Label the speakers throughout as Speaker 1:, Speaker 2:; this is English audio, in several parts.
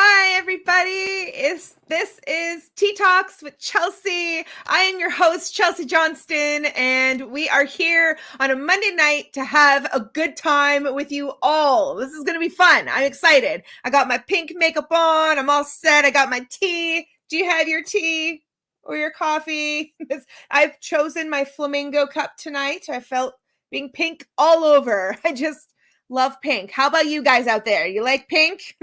Speaker 1: Hi, everybody. This is Tea Talks with Chelsey. I am your host, Chelsey Johnston, and we are here on a Monday night to have a good time with you all. This is going to be fun. I'm excited. I got my pink makeup on. I'm all set. I got my tea. Do you have your tea or your coffee? I've chosen my flamingo cup tonight. I felt being pink all over. I just love pink. How about you guys out there? You like pink?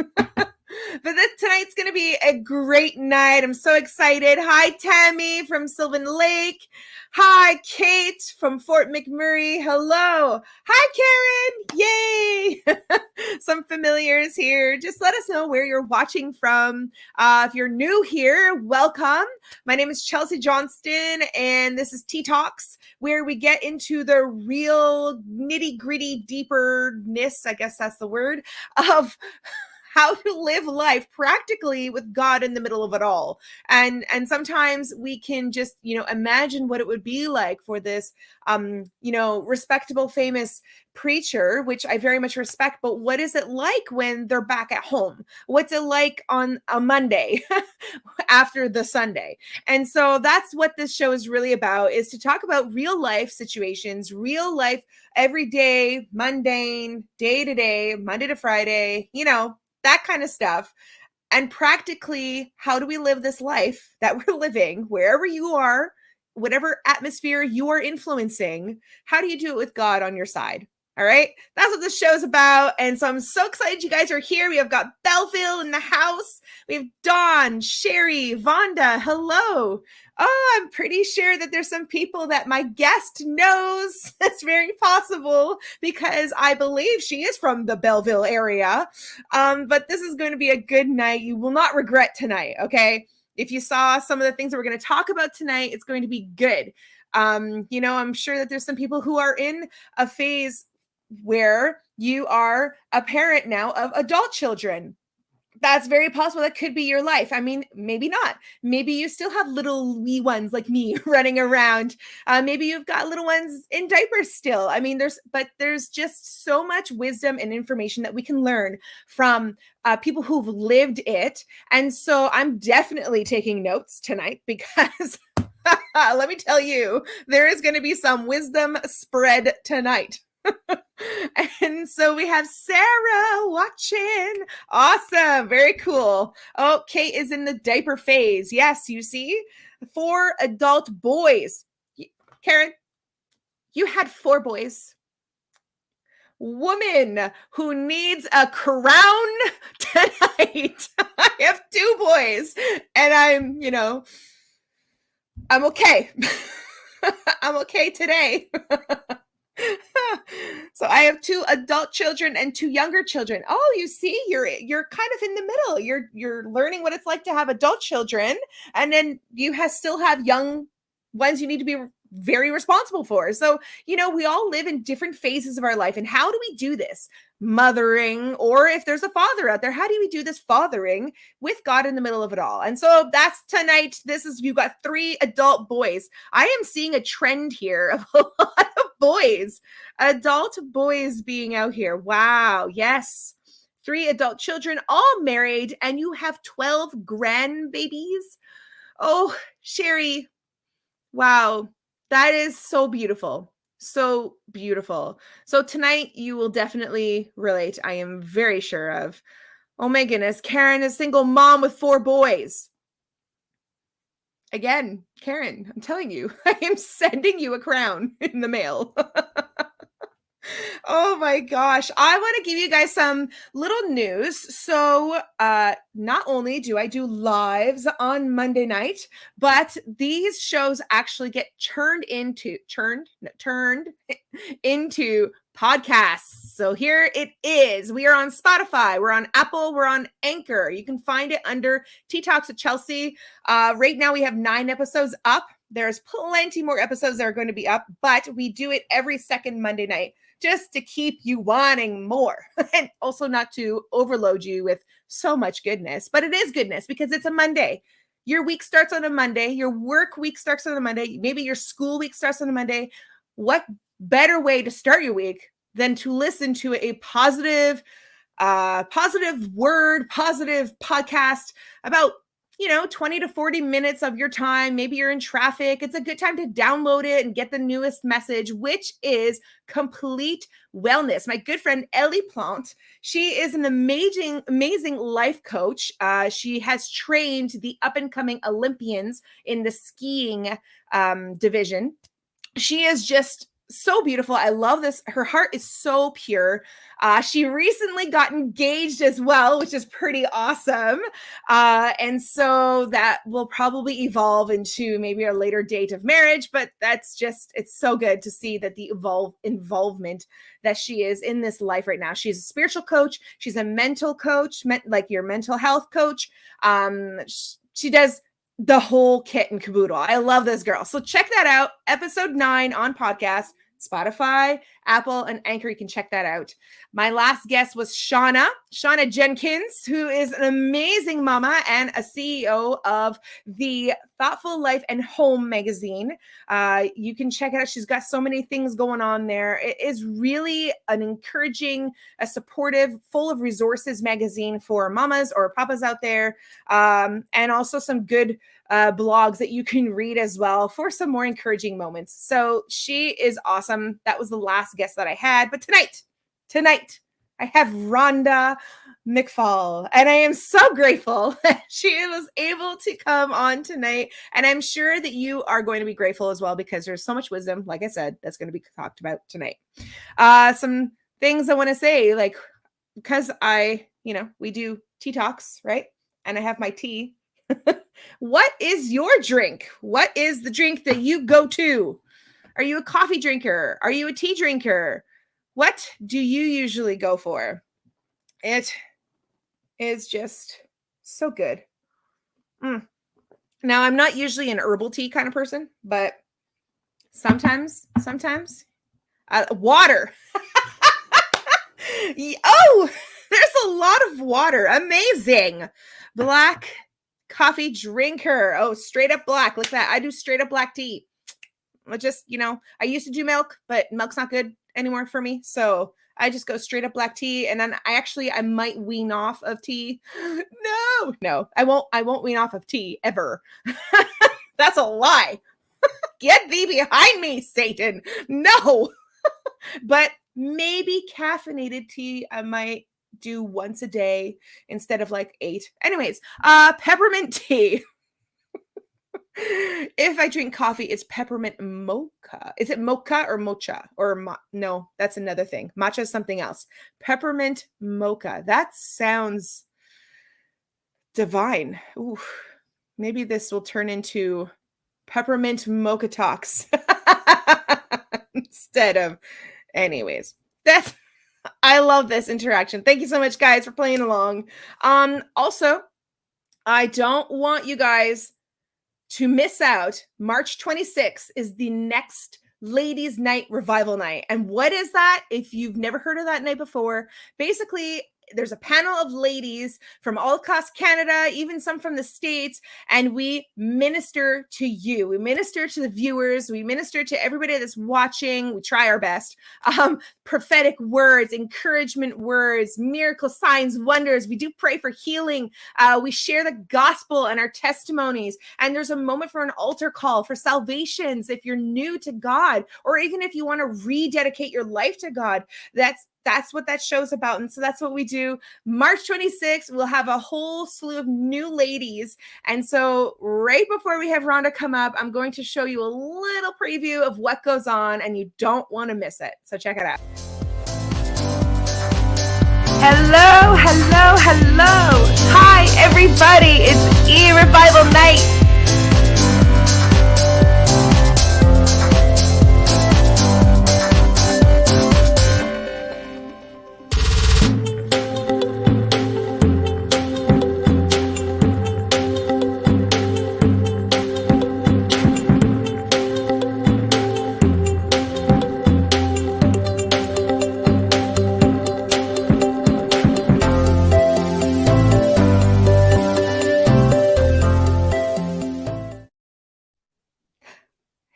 Speaker 1: But tonight's going to be a great night. I'm so excited. Hi, Tammy from Sylvan Lake. Hi, Kate from Fort McMurray. Hello. Hi, Karen. Yay. Some familiars here. Just let us know where you're watching from. If you're new here, welcome. My name is Chelsey Johnston, and this is Tea Talks, where we get into the real nitty-gritty deeperness, I guess that's the word, of how to live life practically with God in the middle of it all. And sometimes we can just, imagine what it would be like for this, respectable, famous preacher, which I very much respect. But what is it like when they're back at home? What's it like on a Monday after the Sunday? And so that's what this show is really about, is to talk about real life situations, real life, everyday, mundane, day to day, Monday to Friday, that kind of stuff. And practically, how do we live this life that we're living, wherever you are, whatever atmosphere you are influencing? How do you do it with God on your side? All right. That's what this show's about. And so I'm so excited you guys are here. We have got Belleville in the house. We have Dawn, Sherry, Rhonda. Hello. Oh, I'm pretty sure that there's some people that my guest knows. That's very possible because I believe she is from the Belleville area. But this is going to be a good night. You will not regret tonight. Okay. If you saw some of the things that we're going to talk about tonight, it's going to be good. I'm sure that there's some people who are in a phase where you are a parent now of adult children. That's very possible. That could be your life. I mean, maybe not. Maybe you still have little wee ones like me running around. Maybe you've got little ones in diapers still. I mean, there's just so much wisdom and information that we can learn from people who've lived it. And so I'm definitely taking notes tonight because let me tell you, there is going to be some wisdom spread tonight. And so we have Sarah watching. Awesome. Very cool. Oh, Kate is in the diaper phase. Yes, you see, 4 adult boys. Karen, you had 4 boys. Woman who needs a crown tonight. I have 2 boys and I'm okay. I'm okay today. So I have 2 adult children and 2 younger children. Oh, you see, you're kind of in the middle. You're learning what it's like to have adult children, and then you still have young ones you need to be very responsible for. So, we all live in different phases of our life. And how do we do this? Mothering, or if there's a father out there, how do we do this fathering with God in the middle of it all? And so that's tonight. You've got 3 adult boys. I am seeing a trend here of a lot of boys, adult boys being out here. Wow. Yes. 3 adult children, all married, and you have 12 grandbabies. Oh, Sherry. Wow. That is so beautiful. So beautiful. So tonight you will definitely relate. I am very sure of. Oh my goodness. Karen, a single mom with 4 boys. Again, Karen, I'm telling you, I am sending you a crown in the mail. Oh my gosh. I want to give you guys some little news. So not only do I do lives on Monday night, but these shows actually get turned into podcasts. So here it is. We are on Spotify, we're on Apple, we're on Anchor. You can find it under Tea Talks with Chelsey. Right now we have 9 episodes up. There's plenty more episodes that are going to be up, but we do it every second Monday night, just to keep you wanting more and also not to overload you with so much goodness. But it is goodness because it's a Monday. Your week starts on a Monday. Your work week starts on a Monday. Maybe your school week starts on a Monday. What better way to start your week than to listen to a positive, positive word, positive podcast about 20 to 40 minutes of your time. Maybe you're in traffic. It's a good time to download it and get the newest message, which is complete wellness. My good friend Ellie Plante, she is an amazing life coach. She has trained the up and coming Olympians in the skiing division. She is just so beautiful. I love this. Her heart is so pure. She recently got engaged as well, which is pretty awesome. And so that will probably evolve into maybe a later date of marriage, but it's so good to see that the involvement that she is in this life right now. She's a spiritual coach. She's a mental coach, like your mental health coach. She does the whole kit and caboodle. I love this girl. So check that out. Episode 9 on podcast, Spotify, Apple, and Anchor. You can check that out. My last guest was Shauna Jenkins, who is an amazing mama and a CEO of the Thoughtful Life and Home magazine. You can check it out. She's got so many things going on there. It is really an encouraging, a supportive, full of resources magazine for mamas or papas out there, and also some good blogs that you can read as well for some more encouraging moments. So she is awesome. That was the last guest that I had. But tonight, I have Rhonda Mcfaul, and I am so grateful that she was able to come on tonight. And I'm sure that you are going to be grateful as well, because there's so much wisdom, like I said, that's going to be talked about tonight. Some things I want to say, like, because we do tea talks, right? And I have my tea. What is your drink? What is the drink that you go to? Are you a coffee drinker? Are you a tea drinker? What do you usually go for? It is just so good. Now, I'm not usually an herbal tea kind of person, but sometimes water. Oh, there's a lot of water. Amazing. Black coffee drinker. Oh, straight up black. Look at that. I do straight up black tea. I just, I used to do milk, but milk's not good anymore for me. So I just go straight up black tea. And then I might wean off of tea. No, I won't wean off of tea ever. That's a lie. Get thee behind me, Satan. No, but maybe caffeinated tea I might do once a day instead of like 8. Anyways, peppermint tea. If I drink coffee, it's peppermint mocha. Is it mocha or mocha? No, that's another thing. Matcha is something else. Peppermint mocha. That sounds divine. Ooh, maybe this will turn into peppermint mocha talks instead of. Anyways, I love this interaction. Thank you so much, guys, for playing along. Also, I don't want you guys to miss out. March 26th is the next Ladies' Night Revival Night. And what is that? If you've never heard of that night before, basically, there's a panel of ladies from all across Canada, even some from the States, and we minister to you. We minister to the viewers. We minister to everybody that's watching. We try our best. Prophetic words, encouragement words, miracle signs, wonders. We do pray for healing. We share the gospel and our testimonies. And there's a moment for an altar call for salvations if you're new to God, or even if you want to rededicate your life to God. That's what that show's about. And so that's what we do. March 26th, we'll have a whole slew of new ladies. And so right before we have Rhonda come up, I'm going to show you a little preview of what goes on, and you don't want to miss it. So check it out. Hello. Hi, everybody. It's E-Revival Night.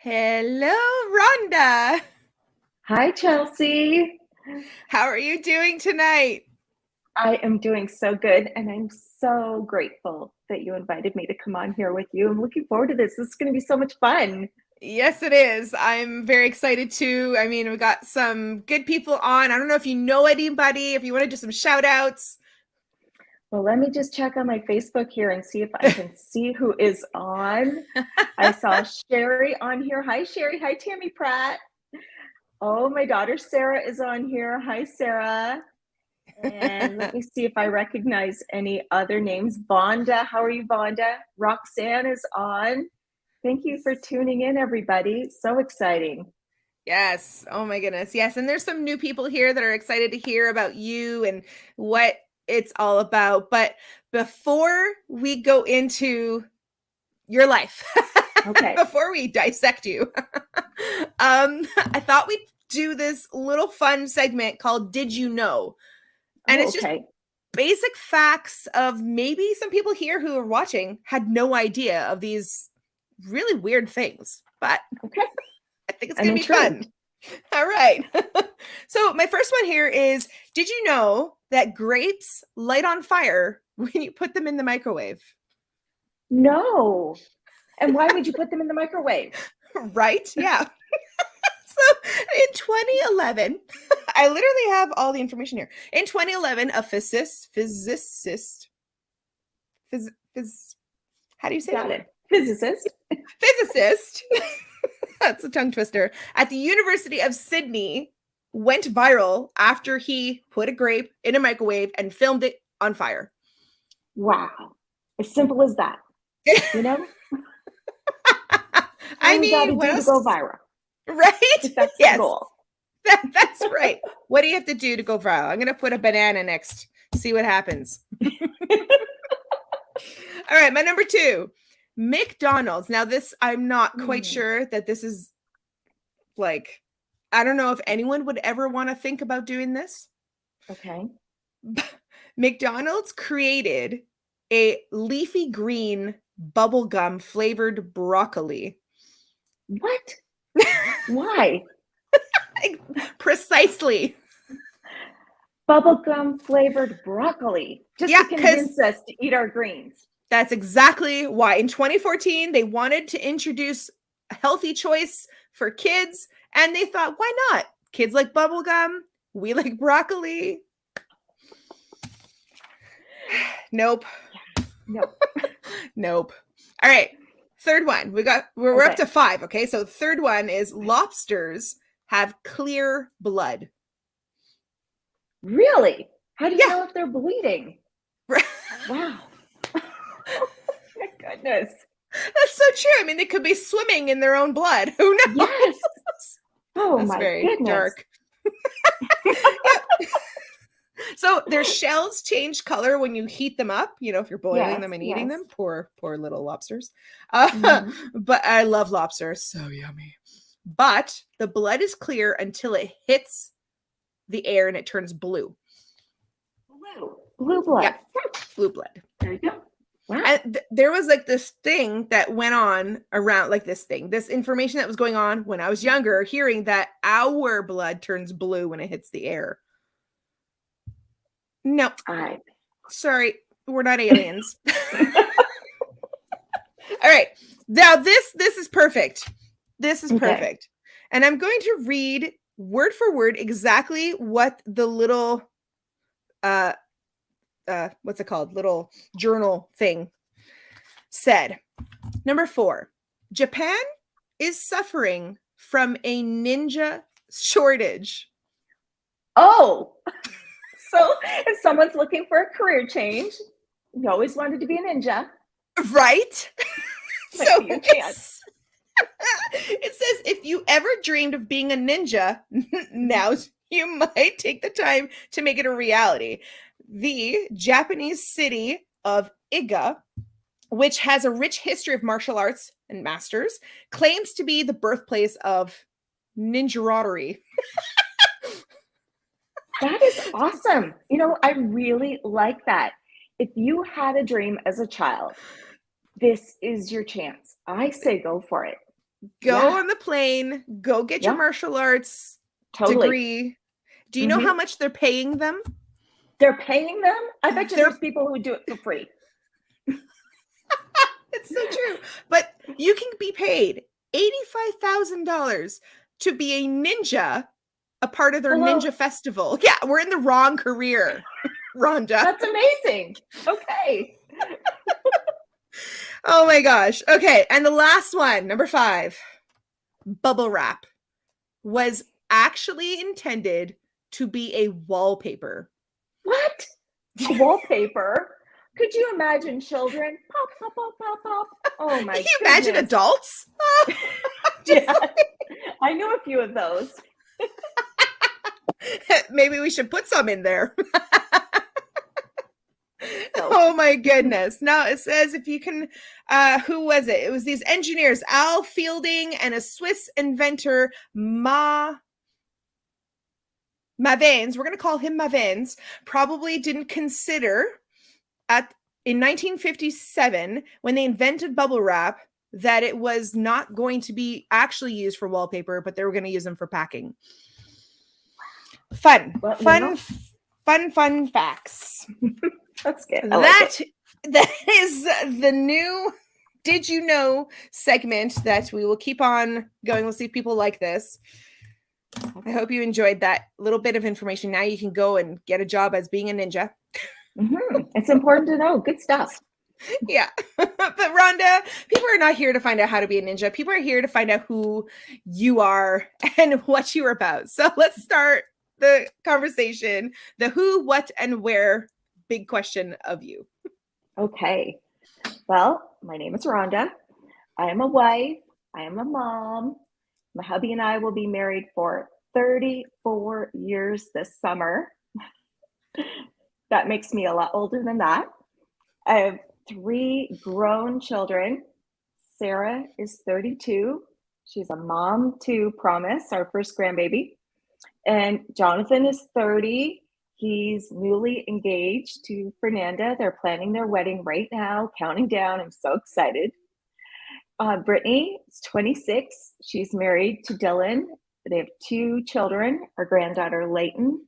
Speaker 1: Hello, Rhonda.
Speaker 2: Hi, Chelsey.
Speaker 1: How are you doing tonight?
Speaker 2: I am doing so good, and I'm so grateful that you invited me to come on here with you. I'm looking forward to this. This is going to be so much fun.
Speaker 1: Yes, it is. I'm very excited too. I mean, we got some good people on. I don't know if you know anybody, if you want to do some shout outs.
Speaker 2: Well, let me just check on my Facebook here and see if I can see who is on. I saw Sherry on here. Hi, Sherry. Hi, Tammy Pratt. Oh, my daughter Sarah is on here. Hi, Sarah. And let me see if I recognize any other names. Vonda, how are you, Vonda? Roxanne is on. Thank you for tuning in, everybody. So exciting.
Speaker 1: Yes. Oh my goodness. Yes. And there's some new people here that are excited to hear about you and what it's all about. But before we go into your life,
Speaker 2: Okay.
Speaker 1: before we dissect you, I thought we'd do this little fun segment called Did You Know? And
Speaker 2: Oh,
Speaker 1: it's just
Speaker 2: okay.
Speaker 1: basic facts of maybe some people here who are watching had no idea of these really weird things. But
Speaker 2: Okay.
Speaker 1: I think it's
Speaker 2: I'm
Speaker 1: going to be fun.
Speaker 2: intrigued.
Speaker 1: All right. So, my first one here is did you know that grapes light on fire when you put them in the microwave?
Speaker 2: No. And why would you put them in the microwave?
Speaker 1: Right? Yeah. So, in 2011, I literally have all the information here. In 2011, a how do you say
Speaker 2: Got
Speaker 1: that?
Speaker 2: it. Physicist.
Speaker 1: Physicist, that's a tongue twister, at the University of Sydney went viral after he put a grape in a microwave and filmed it on fire.
Speaker 2: Wow. As simple as that. You know?
Speaker 1: I
Speaker 2: All we got
Speaker 1: mean,
Speaker 2: to
Speaker 1: what
Speaker 2: do to
Speaker 1: else?
Speaker 2: go viral.
Speaker 1: Right?
Speaker 2: If that's the
Speaker 1: Yes,
Speaker 2: goal.
Speaker 1: that's right. What do you have to do to go viral? I'm going to put a banana next, see what happens. All right, my number 2, McDonald's. Now, this, I'm not quite sure that this is like, I don't know if anyone would ever want to think about doing this.
Speaker 2: Okay.
Speaker 1: McDonald's created a leafy green bubblegum flavored broccoli.
Speaker 2: What? Why?
Speaker 1: Precisely.
Speaker 2: Bubblegum flavored broccoli. Just
Speaker 1: Yeah,
Speaker 2: to convince us to eat our greens.
Speaker 1: That's exactly why. In 2014, they wanted to introduce a healthy choice for kids, and they thought, why not? Kids like bubblegum. We like broccoli. Nope.
Speaker 2: Nope.
Speaker 1: Nope. All right. Third one. We're up to 5. Okay. So the third one is lobsters have clear blood.
Speaker 2: Really? How do you know if they're bleeding? Wow. Oh, my goodness.
Speaker 1: That's so true. I mean, they could be swimming in their own blood. Who knows?
Speaker 2: Yes. Oh,
Speaker 1: that's
Speaker 2: my
Speaker 1: very
Speaker 2: goodness.
Speaker 1: dark. So their shells change color when you heat them up, you know, if you're boiling them and eating them. Poor little lobsters. But I love lobsters. So yummy. But the blood is clear until it hits the air and it turns blue.
Speaker 2: Blue blood.
Speaker 1: Yeah. Blue blood.
Speaker 2: There you go. Wow.
Speaker 1: And there was like this thing that went on around, like this information that was going on when I was younger, hearing that our blood turns blue when it hits the air. No. Sorry, we're not aliens. All right. Now this is perfect. This is perfect. And I'm going to read word for word exactly what the little what's it called? Little journal thing said. Number 4. Japan is suffering from a ninja shortage.
Speaker 2: Oh. So if someone's looking for a career change, you always wanted to be a ninja.
Speaker 1: Right? So
Speaker 2: it
Speaker 1: says, if you ever dreamed of being a ninja, now you might take the time to make it a reality. The Japanese city of Iga, which has a rich history of martial arts and masters, claims to be the birthplace of ninjarotery.
Speaker 2: That is awesome. You know, I really like that. If you had a dream as a child, this is your chance. I say go for it.
Speaker 1: Go on the plane. Go get your martial arts degree. Do you know how much they're paying them?
Speaker 2: They're paying them? I bet you
Speaker 1: They're-
Speaker 2: there's people who do it for free.
Speaker 1: It's so true. But you can be paid $85,000 to be a ninja, a part of their
Speaker 2: Hello?
Speaker 1: ninja festival. Yeah, we're in the wrong career, Rhonda.
Speaker 2: That's amazing. Okay.
Speaker 1: Oh my gosh. Okay, and the last one, number 5. Bubble wrap was actually intended to be a wallpaper.
Speaker 2: What? Wallpaper? Could you imagine children? Pop, pop, pop, pop, pop. Oh my
Speaker 1: Can you imagine
Speaker 2: goodness.
Speaker 1: adults?
Speaker 2: Yeah. I know a few of those.
Speaker 1: Maybe we should put some in there.
Speaker 2: So,
Speaker 1: Oh my goodness. Now it says if you can, who was it? It was these engineers, Al Fielding and a Swiss inventor, Mavens, we're going to call him Mavens, probably didn't consider in 1957, when they invented bubble wrap, that it was not going to be actually used for wallpaper, but they were going to use them for packing. Fun facts.
Speaker 2: that's good.
Speaker 1: That is the new Did You Know segment that we will keep on going. We'll see if people like this. I hope you enjoyed that little bit of information. Now you can go and get a job as being a ninja.
Speaker 2: It's important to know. Good stuff.
Speaker 1: Yeah. But Rhonda, people are not here to find out how to be a ninja. People are here to find out who you are and what you're about. So let's start the conversation. The who, what, and where big question of you.
Speaker 2: Okay. Well, my name is Rhonda. I am a wife. I am a mom. My hubby and I will be married for 34 years this summer. That makes me a lot older than that. I have 3 grown children. Sarah is 32. She's a mom to Promise, our first grandbaby. And Jonathan is 30. He's newly engaged to Fernanda. They're planning their wedding right now, counting down. I'm so excited. Brittany is 26. She's married to Dylan. They have 2 children, our granddaughter Layton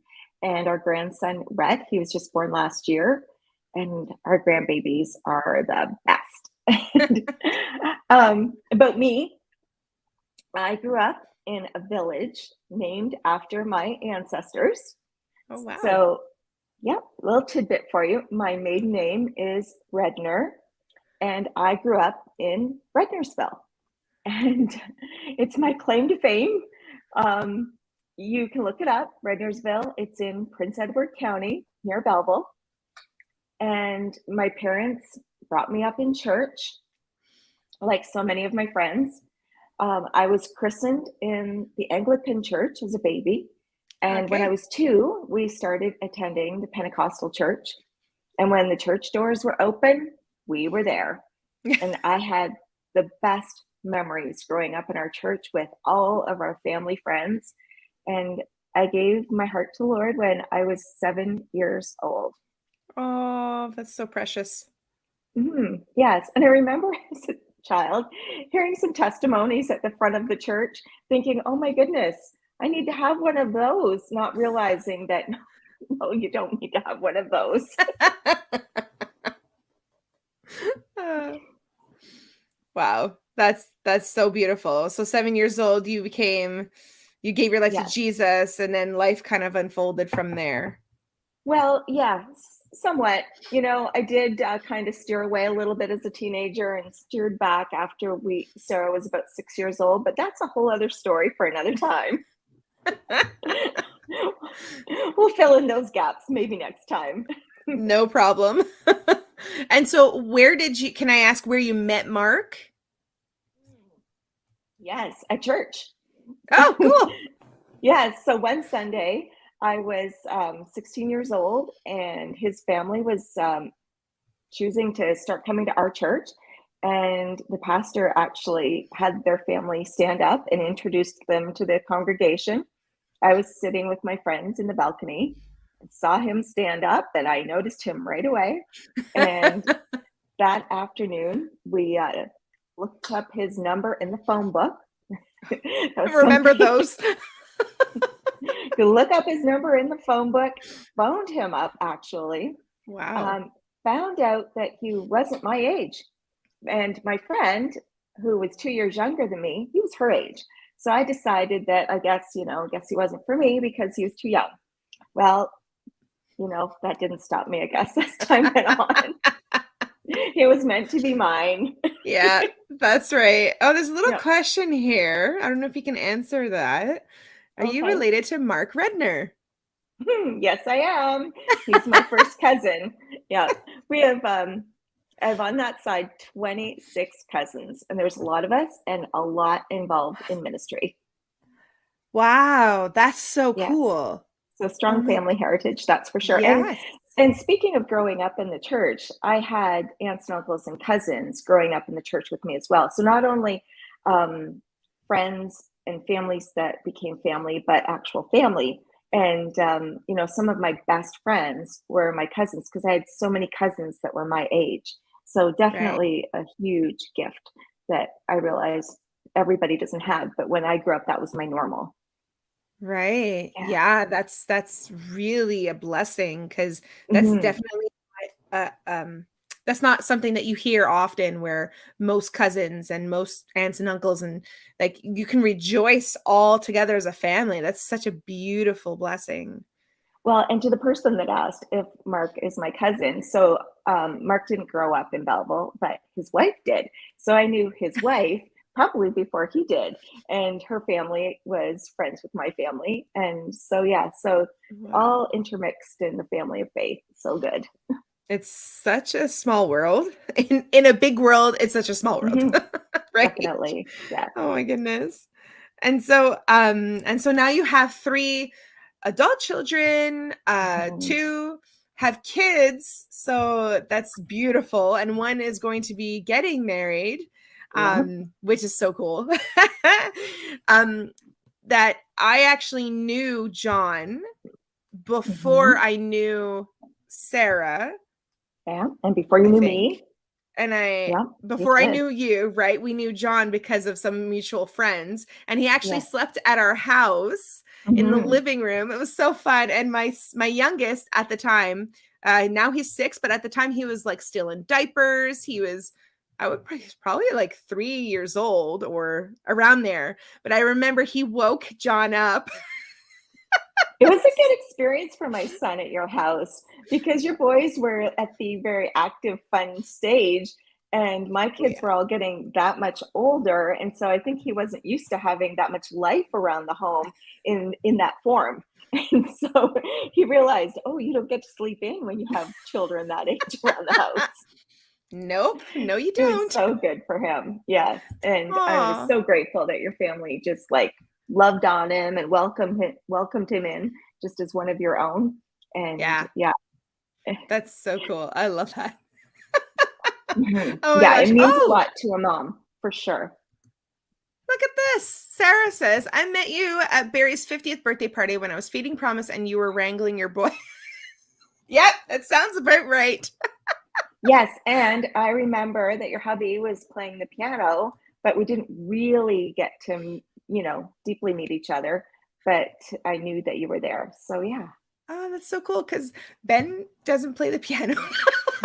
Speaker 2: and our grandson Rhett. He was just born last year. And our grandbabies are the best. About me, I grew up in a village named after my ancestors.
Speaker 1: Oh, wow.
Speaker 2: So, yeah, a little tidbit for you. My maiden name is Redner, and I grew up in Rednersville. And it's my claim to fame. You can look it up, Rednersville. It's in Prince Edward County near Belleville. And my parents brought me up in church, like so many of my friends. I was christened in the Anglican church as a baby. And when I was 2, we started attending the Pentecostal church. And when the church doors were open, we were there. And I had the best memories growing up in our church with all of our family friends. And I gave my heart to the Lord when I was 7 years old.
Speaker 1: Oh, that's so precious.
Speaker 2: Yes. And I remember as a child hearing some testimonies at the front of the church, thinking, oh my goodness, I need to have one of those, not realizing that, no, you don't need to have one of those.
Speaker 1: Wow. That's so beautiful. So 7 years old, you gave your life to Jesus, and then life kind of unfolded from there.
Speaker 2: Well, yeah, somewhat. I did kind of steer away a little bit as a teenager and steered back after Sarah was about 6 years old, but that's a whole other story for another time. We'll fill in those gaps maybe next time.
Speaker 1: No problem. And so can I ask where you met Mark?
Speaker 2: Yes, at church.
Speaker 1: Oh, cool.
Speaker 2: Yes. So one Sunday, I was 16 years old, and his family was choosing to start coming to our church. And the pastor actually had their family stand up and introduced them to the congregation. I was sitting with my friends in the balcony and saw him stand up, and I noticed him right away. And that afternoon, we looked up his number in the phone book.
Speaker 1: Remember those?
Speaker 2: You look up his number in the phone book, phoned him up actually,
Speaker 1: Wow.
Speaker 2: found out that he wasn't my age. And my friend, who was 2 years younger than me, he was her age. So I decided that I guess he wasn't for me because he was too young. Well, that didn't stop me, I guess, as time went on. He was meant to be mine.
Speaker 1: Yeah, that's right. Oh, there's a little
Speaker 2: Yeah.
Speaker 1: question here. I don't know if you can answer that. Are you
Speaker 2: Okay.
Speaker 1: related to Mark Redner?
Speaker 2: Yes, I am. He's my first cousin. Yeah. We have on that side 26 cousins, and there's a lot of us and a lot involved in ministry.
Speaker 1: Wow, that's so
Speaker 2: Yes.
Speaker 1: cool.
Speaker 2: So
Speaker 1: Oh
Speaker 2: strong
Speaker 1: my,
Speaker 2: family heritage, that's for sure. And
Speaker 1: yes.
Speaker 2: and speaking of growing up in the church, I had aunts and uncles and cousins growing up in the church with me as well. So not only um, friends and families that became family, but actual family. And some of my best friends were my cousins because I had so many cousins that were my age. So
Speaker 1: Right.
Speaker 2: definitely a huge gift that I realize everybody doesn't have. But when I grew up, that was my normal.
Speaker 1: Right.
Speaker 2: Yeah.
Speaker 1: Yeah, that's really a blessing because that's
Speaker 2: Hmm.
Speaker 1: definitely that's not something that you hear often where most cousins and most aunts and uncles and like you can rejoice all together as a family. That's such a beautiful blessing.
Speaker 2: Well, and to the person that asked if Mark is my cousin, so Mark didn't grow up in Belleville, but his wife did. So I knew his wife probably before he did, and her family was friends with my family, and so yeah, so all
Speaker 1: Wow.
Speaker 2: intermixed in the family of faith. So good.
Speaker 1: It's such a small world. In a big world, it's such a small world.
Speaker 2: Hmm.
Speaker 1: Right?
Speaker 2: Definitely, yeah.
Speaker 1: Oh my goodness. And so now you have three adult children,
Speaker 2: Mhm.
Speaker 1: two have kids, so that's beautiful. And one is going to be getting married,
Speaker 2: Yeah.
Speaker 1: which is so cool. um, that I actually knew John before
Speaker 2: Hmm.
Speaker 1: I knew Sarah,
Speaker 2: Yeah. And before you
Speaker 1: I
Speaker 2: knew
Speaker 1: think.
Speaker 2: me,
Speaker 1: And
Speaker 2: yeah, you
Speaker 1: before I
Speaker 2: did.
Speaker 1: knew you, right? We knew John because of some mutual friends, and he actually
Speaker 2: Yes.
Speaker 1: slept at our house in the
Speaker 2: Hmm.
Speaker 1: living room. It was so fun. And my youngest at the time, now he's 6, but at the time he was like still in diapers. He's probably like 3 years old or around there. But I remember he woke John up.
Speaker 2: It was a good experience for my son at your house because your boys were at the very active, fun stage, and my
Speaker 1: Oh
Speaker 2: kids
Speaker 1: yeah.
Speaker 2: were all getting that much older. And so I think he wasn't used to having that much life around the home in that form. And so he realized, oh, you don't get to sleep in when you have children that age around the house.
Speaker 1: Nope. No, you
Speaker 2: It was
Speaker 1: don't.
Speaker 2: so good for him. Yes. And I was
Speaker 1: Aw.
Speaker 2: so grateful that your family just like loved on him and welcomed him in just as one of your own. And
Speaker 1: Yeah.
Speaker 2: yeah.
Speaker 1: That's so cool. I love that.
Speaker 2: Mhm.
Speaker 1: Oh my
Speaker 2: Yeah, it
Speaker 1: gosh.
Speaker 2: means a
Speaker 1: Oh,
Speaker 2: lot to a mom for sure.
Speaker 1: look at this. Sarah says, I met you at Barry's 50th birthday party when I was feeding Promise and you were wrangling your boy. Yep, that sounds about right.
Speaker 2: Yes, and I remember that your hubby was playing the piano, but we didn't really get to, deeply meet each other, but I knew that you were there. So yeah.
Speaker 1: Oh, that's so cool because Ben doesn't play the piano.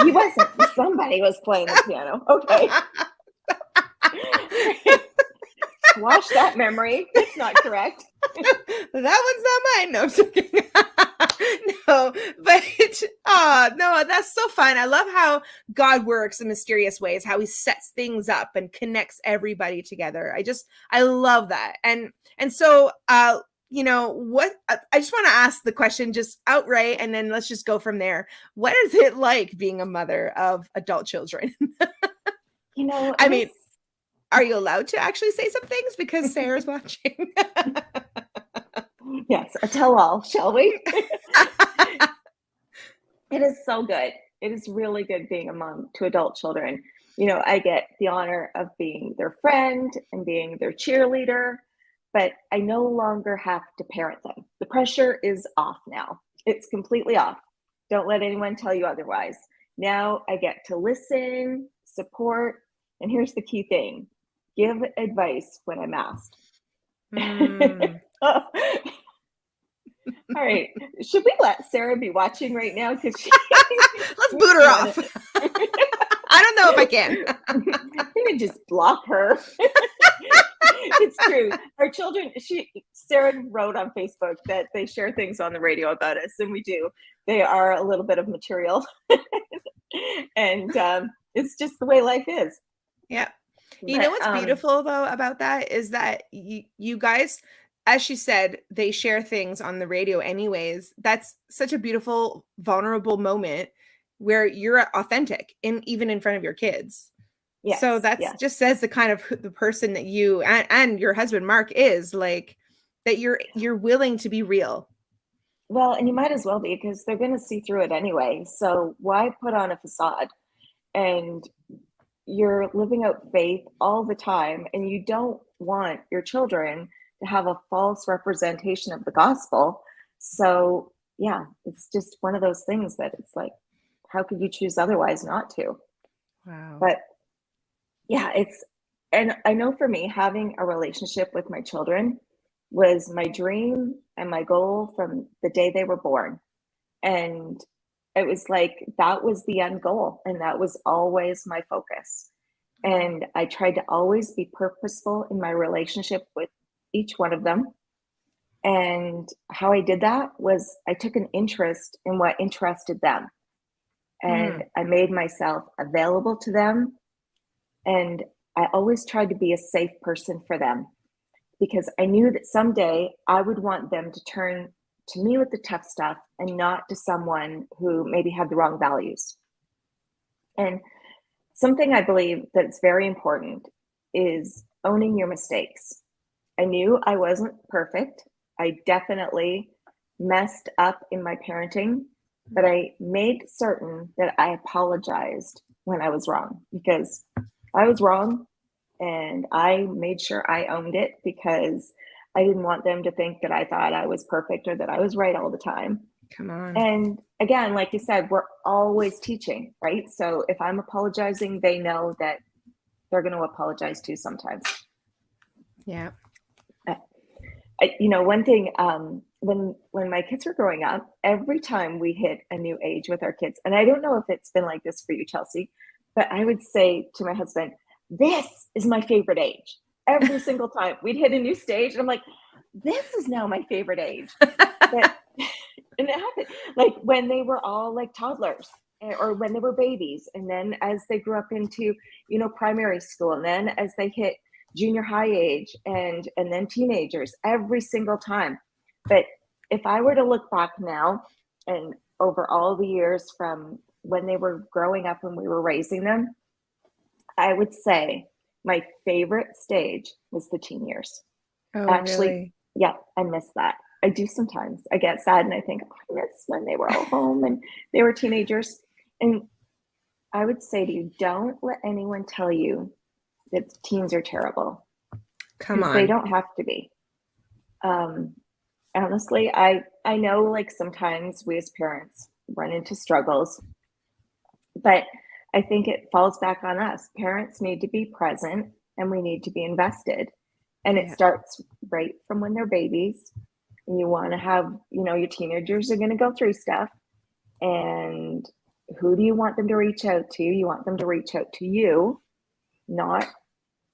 Speaker 2: He wasn't. Somebody was playing the piano. Okay. Squash that memory. That's not correct.
Speaker 1: That one's not mine. No, I'm joking. No, but no, that's so fun. I love how God works in mysterious ways, how he sets things up and connects everybody together. I love that. And so what I just want to ask the question just outright and then let's just go from there. What is it like being a mother of adult children? I
Speaker 2: It
Speaker 1: mean,
Speaker 2: is.
Speaker 1: are you allowed to actually say some things because Sarah's watching?
Speaker 2: Yes, a tell all, shall we? It is so good. It is really good being a mom to adult children. I get the honor of being their friend and being their cheerleader, but I no longer have to parent them. The pressure is off now. It's completely off. Don't let anyone tell you otherwise. Now I get to listen, support, and here's the key thing: give advice when I'm asked.
Speaker 1: Hmm.
Speaker 2: All right. Should we let Sarah be watching right now? Because she
Speaker 1: Let's boot her off. I don't know if I can.
Speaker 2: You can just block her. It's true. Our children, Sarah wrote on Facebook that they share things on the radio about us, and we do. They are a little bit of material. And it's just the way life is.
Speaker 1: Yeah. You know what's beautiful though about that is that you guys, as she said, they share things on the radio anyways. That's such a beautiful, vulnerable moment where you're authentic even in front of your kids. Yes, so that's just says the kind of the person that you and your husband Mark is, like, that you're willing to be real.
Speaker 2: Well, and you might as well be, because they're going to see through it anyway. So why put on a facade? And you're living out faith all the time, and you don't want your children to have a false representation of the gospel. So yeah, it's just one of those things that it's like, how could you choose otherwise not to?
Speaker 1: Wow.
Speaker 2: But yeah, and I know for me, having a relationship with my children was my dream and my goal from the day they were born. And it was like, that was the end goal. And that was always my focus. And I tried to always be purposeful in my relationship with each one of them. And how I did that was I took an interest in what interested them. And I made myself available to them. And I always tried to be a safe person for them, because I knew that someday I would want them to turn to me with the tough stuff and not to someone who maybe had the wrong values. And something I believe that's very important is owning your mistakes. I knew I wasn't perfect. I definitely messed up in my parenting, but I made certain that I apologized when I was wrong, because I was wrong, and I made sure I owned it, because I didn't want them to think that I thought I was perfect or that I was right all the time.
Speaker 1: Come on.
Speaker 2: And again, like you said, we're always teaching, right? So if I'm apologizing, they know that they're going to apologize too sometimes.
Speaker 1: Yeah.
Speaker 2: One thing, when my kids were growing up, every time we hit a new age with our kids, and I don't know if it's been like this for you, Chelsey, but I would say to my husband, this is my favorite age. Every single time we'd hit a new stage, and I'm like, this is now my favorite age. And it happened like when they were all like toddlers, or when they were babies. And then as they grew up into, primary school, and then as they hit junior high age, and then teenagers, every single time. But if I were to look back now and over all the years from when they were growing up and we were raising them, I would say my favorite stage was the teen years.
Speaker 1: Oh, actually, really?
Speaker 2: Yeah, I miss that. I do sometimes. I get sad and I think, I miss when they were all home and they were teenagers. And I would say to you, don't let anyone tell you that teens are terrible.
Speaker 1: Come on.
Speaker 2: They don't have to be. Honestly, I know, like, sometimes we as parents run into struggles, but I think it falls back on us. Parents need to be present, and we need to be invested. And it starts right from when they're babies. And you want to have, your teenagers are going to go through stuff. And who do you want them to reach out to? You want them to reach out to you, not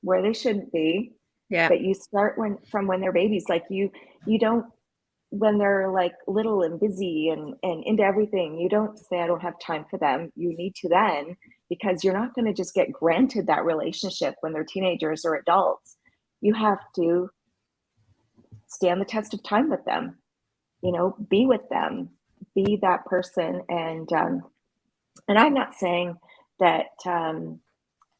Speaker 2: where they shouldn't be.
Speaker 1: Yeah.
Speaker 2: But you start from when they're babies. Like you don't, when they're like little and busy and into everything, you don't say, I don't have time for them. You need to then, because you're not going to just get granted that relationship when they're teenagers or adults. You have to stand the test of time with them, be with them, be that person. And I'm not saying that,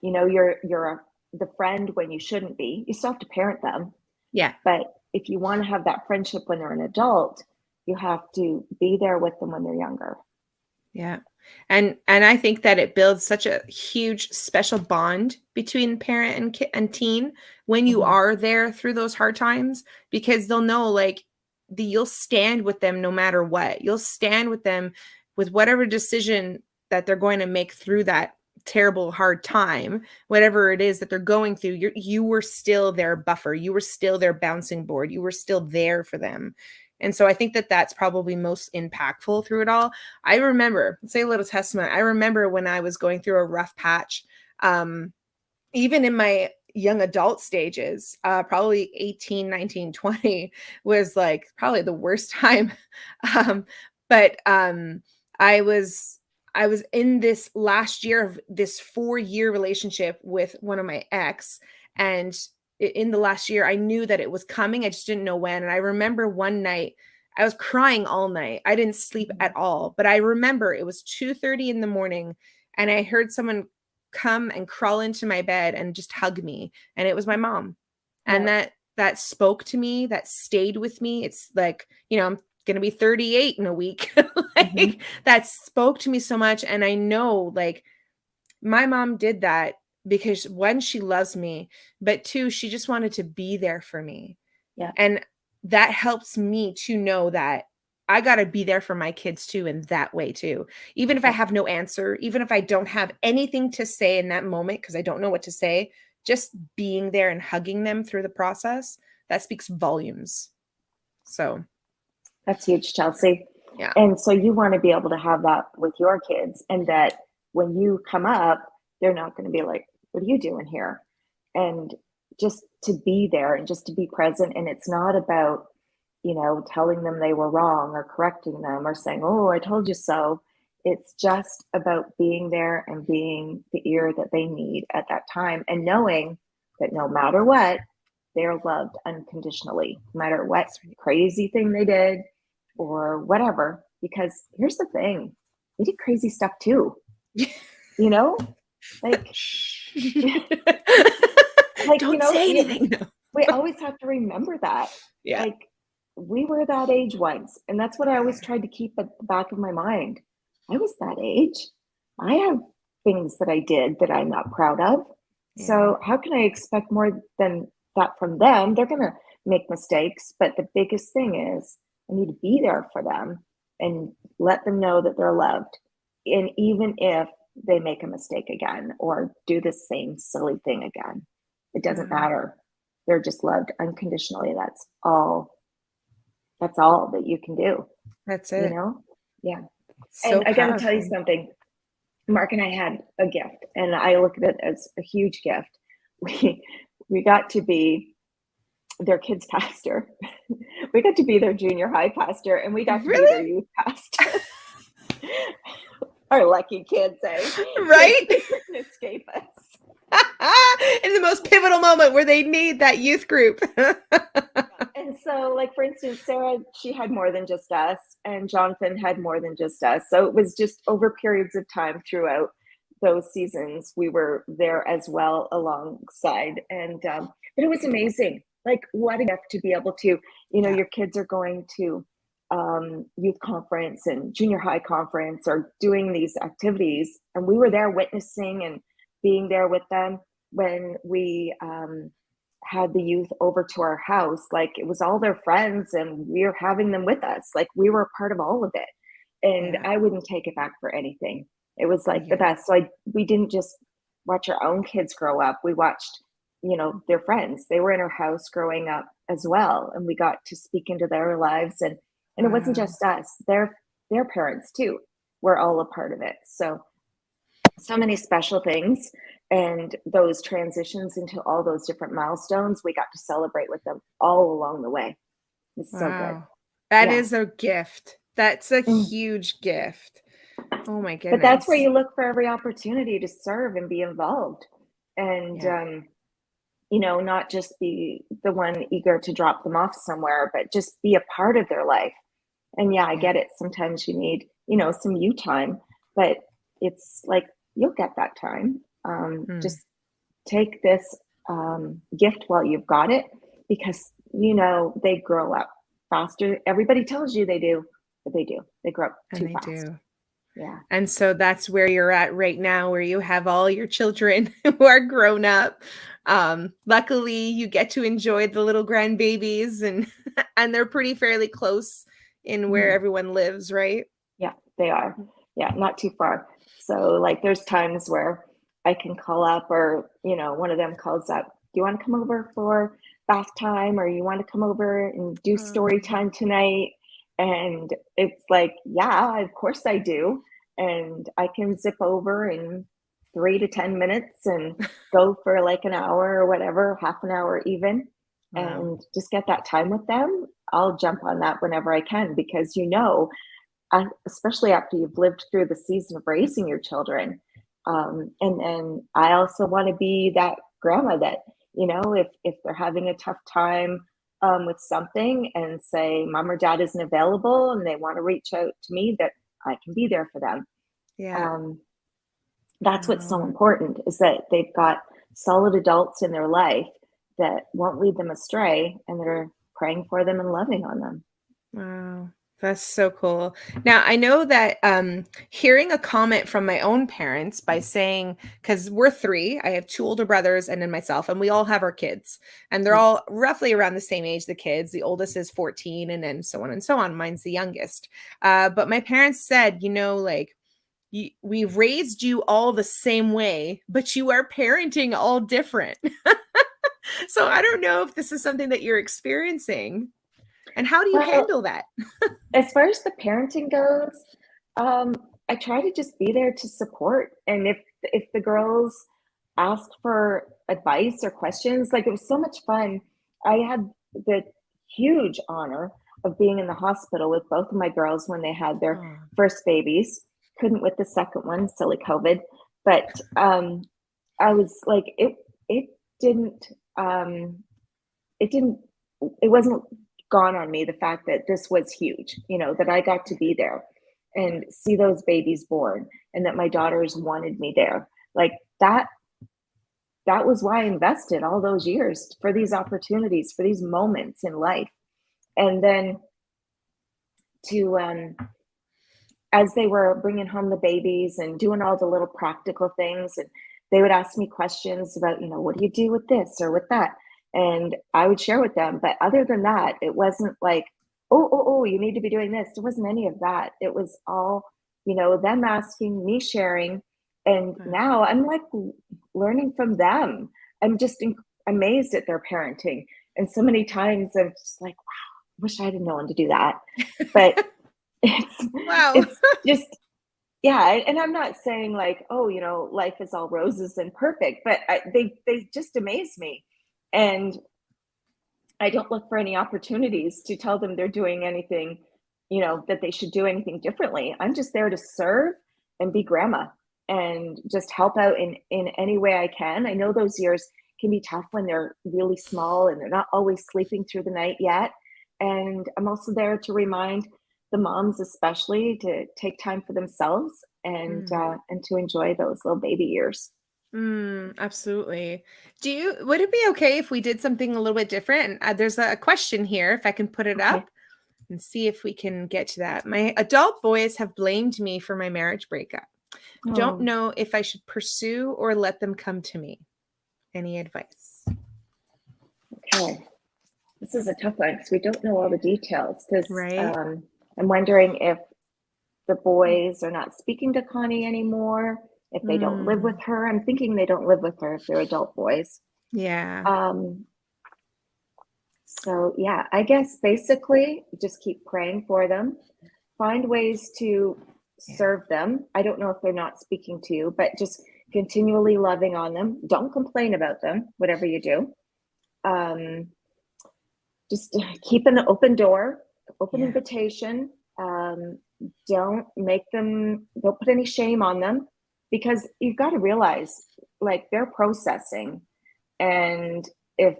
Speaker 2: you're the friend when you shouldn't be. You still have to parent them.
Speaker 1: Yeah.
Speaker 2: But if you want to have that friendship when they're an adult, you have to be there with them when they're younger.
Speaker 1: Yeah. And I think that it builds such a huge special bond between parent and teen when you are there through those hard times, because they'll know, like, you'll stand with them no matter what. You'll stand with them with whatever decision that they're going to make through that terrible hard time, whatever it is that they're going through. You were still their buffer. You were still their bouncing board. You were still there for them. And so I think that that's probably most impactful through it all. I remember, let's say a little testament. I remember when I was going through a rough patch, even in my young adult stages, probably 18, 19, 20 was like probably the worst time. But I was I was in this last year of this 4-year relationship with one of my ex, and in the last year I knew that it was coming. I just didn't know when. And I remember one night I was crying all night. I didn't sleep at all, but I remember it was 2:30 in the morning and I heard someone come and crawl into my bed and just hug me, and it was my mom. And
Speaker 2: Yeah.
Speaker 1: that spoke to me, that stayed with me. It's like, I'm going to be 38 in a week. Like that spoke to me so much. And I know, like, my mom did that because one, she loves me, but two, she just wanted to be there for me.
Speaker 2: Yeah.
Speaker 1: And that helps me to know that I got to be there for my kids too, in that way too. Even if I have no answer, even if I don't have anything to say in that moment, because I don't know what to say, just being there and hugging them through the process, that speaks volumes. So
Speaker 2: That's huge, Chelsey.
Speaker 1: yeah.
Speaker 2: And so you want to be able to have that with your kids, and that when you come up, they're not going to be like, what are you doing here? And just to be there and just to be present. And it's not about, telling them they were wrong or correcting them or saying, oh, I told you so. It's just about being there and being the ear that they need at that time, and knowing that no matter what, they're loved unconditionally, no matter what crazy thing they did or whatever. Because here's the thing, we did crazy stuff too. Like, like,
Speaker 1: don't say anything.
Speaker 2: We always have to remember that.
Speaker 1: Yeah.
Speaker 2: Like, we were that age once. And that's what I always tried to keep at the back of my mind. I was that age. I have things that I did that I'm not proud of. Yeah. So how can I expect more than that from them? They're going to make mistakes. But the biggest thing is I need to be there for them and let them know that they're loved. And even if they make a mistake again or do the same silly thing again, it doesn't matter. They're just loved unconditionally. That's all that you can do.
Speaker 1: That's it.
Speaker 2: Yeah.
Speaker 1: So
Speaker 2: and I got to tell you something. Mark and I had a gift, and I look at it as a huge gift. We got to be their kids' pastor. We got to be their junior high pastor, and we got to be their youth pastor. Our lucky kids, eh?
Speaker 1: Right?
Speaker 2: They couldn't escape us.
Speaker 1: In the most pivotal moment where they need that youth group.
Speaker 2: And so, like, for instance, Sarah, she had more than just us, and Jonathan had more than just us. So it was just over periods of time throughout those seasons, we were there as well alongside. And but it was amazing. Like, what a gift to be able to, your kids are going to youth conference and junior high conference or doing these activities. And we were there witnessing and being there with them when we had the youth over to our house. Like, it was all their friends and we were having them with us. Like, we were a part of all of it. And I wouldn't take it back for anything. It was like the best. So we didn't just watch our own kids grow up. We watched, their friends. They were in our house growing up as well. And we got to speak into their lives. And it wasn't just us. Their parents too were all a part of it. So many special things, and those transitions into all those different milestones, we got to celebrate with them all along the way. It's so good.
Speaker 1: That is a gift. That's a huge gift. Oh my goodness.
Speaker 2: But that's where you look for every opportunity to serve and be involved. And, not just be the one eager to drop them off somewhere, but just be a part of their life. And I get it. Sometimes you need, some you time, but it's like, you'll get that time. Just take this gift while you've got it, because, they grow up faster. Everybody tells you they do, but they do. They grow up too fast. Do. Yeah.
Speaker 1: And so that's where you're at right now, where you have all your children who are grown up. Luckily, you get to enjoy the little grandbabies, and they're pretty fairly close in where everyone lives, right?
Speaker 2: Yeah, they are. Yeah, not too far. So, like, there's times where I can call up, or, one of them calls up, do you want to come over for bath time, or you want to come over and do story time tonight? And it's like, yeah, of course I do. And I can zip over in 3 to 10 minutes and go for like an hour or whatever, half an hour even,
Speaker 1: Wow.
Speaker 2: and just get that time with them. I'll jump on that whenever I can, because especially after you've lived through the season of raising your children. And then I also want to be that grandma that, if they're having a tough time with something, and say mom or dad isn't available and they want to reach out to me, that I can be there for them.
Speaker 1: Yeah.
Speaker 2: Um, that's what's so
Speaker 1: Wow.
Speaker 2: important, is that they've got solid adults in their life that won't lead them astray, and they're praying for them and loving on them.
Speaker 1: Wow. That's so cool. Now, I know that hearing a comment from my own parents by saying, because we're three, I have two older brothers and then myself, and we all have our kids, and they're
Speaker 2: Yeah.
Speaker 1: all roughly around the same age, the kids. The oldest is 14, and then so on and so on. Mine's the youngest. But my parents said, like, we raised you all the same way, but you are parenting all different. So I don't know if this is something that you're experiencing. And how do you
Speaker 2: Well,
Speaker 1: handle that?
Speaker 2: as far as the parenting goes, I try to just be there to support. And if the girls ask for advice or questions, like, it was so much fun. I had the huge honor of being in the hospital with both of my girls when they had their
Speaker 1: Oh,
Speaker 2: first babies. Couldn't with the second one, silly COVID. But I was like, it didn't it didn't it wasn't gone on me, the fact that this was huge, that I got to be there and see those babies born, and that my daughters wanted me there. Like, that was why I invested all those years, for these opportunities, for these moments in life. And then to as they were bringing home the babies and doing all the little practical things, and they would ask me questions about, what do you do with this or with that? And I would share with them. But other than that, it wasn't like, oh, you need to be doing this. There wasn't any of that. It was all, them asking, me sharing. And
Speaker 1: wow.
Speaker 2: now I'm like learning from them. I'm just amazed at their parenting. And so many times I'm just like, wow, I wish I had known to do that. But it's
Speaker 1: Wow.
Speaker 2: it's just, yeah. And I'm not saying like, oh, life is all roses and perfect, but they just amaze me. And I don't look for any opportunities to tell them they're doing anything, that they should do anything differently. I'm just there to serve and be grandma, and just help out in any way I can. I know those years can be tough when they're really small and they're not always sleeping through the night yet. And I'm also there to remind the moms, especially, to take time for themselves,
Speaker 1: Mm,
Speaker 2: and to enjoy those little baby years.
Speaker 1: absolutely. Would it be okay if we did something a little bit different? And there's a question here, if I can put it
Speaker 2: Okay.
Speaker 1: up and see if we can get to that. My adult boys have blamed me for my marriage breakup. Don't
Speaker 2: Oh,
Speaker 1: know if I should pursue or let them come to me. Any advice?
Speaker 2: okay. This is a tough one because we don't know all the details. Because
Speaker 1: Right?
Speaker 2: I'm wondering if the boys are not speaking to Connie anymore, if they don't live with
Speaker 1: Mm,
Speaker 2: her. I'm thinking they don't live with her if they're adult boys.
Speaker 1: yeah.
Speaker 2: Um, so, yeah, I guess basically just keep praying for them, find ways to
Speaker 1: Yeah.
Speaker 2: serve them. I don't know if they're not speaking to you, but just continually loving on them. Don't complain about them, whatever you do. Um, just keep an open door, open
Speaker 1: Yeah.
Speaker 2: invitation. Don't put any shame on them, because you've got to realize, like, they're processing. And if,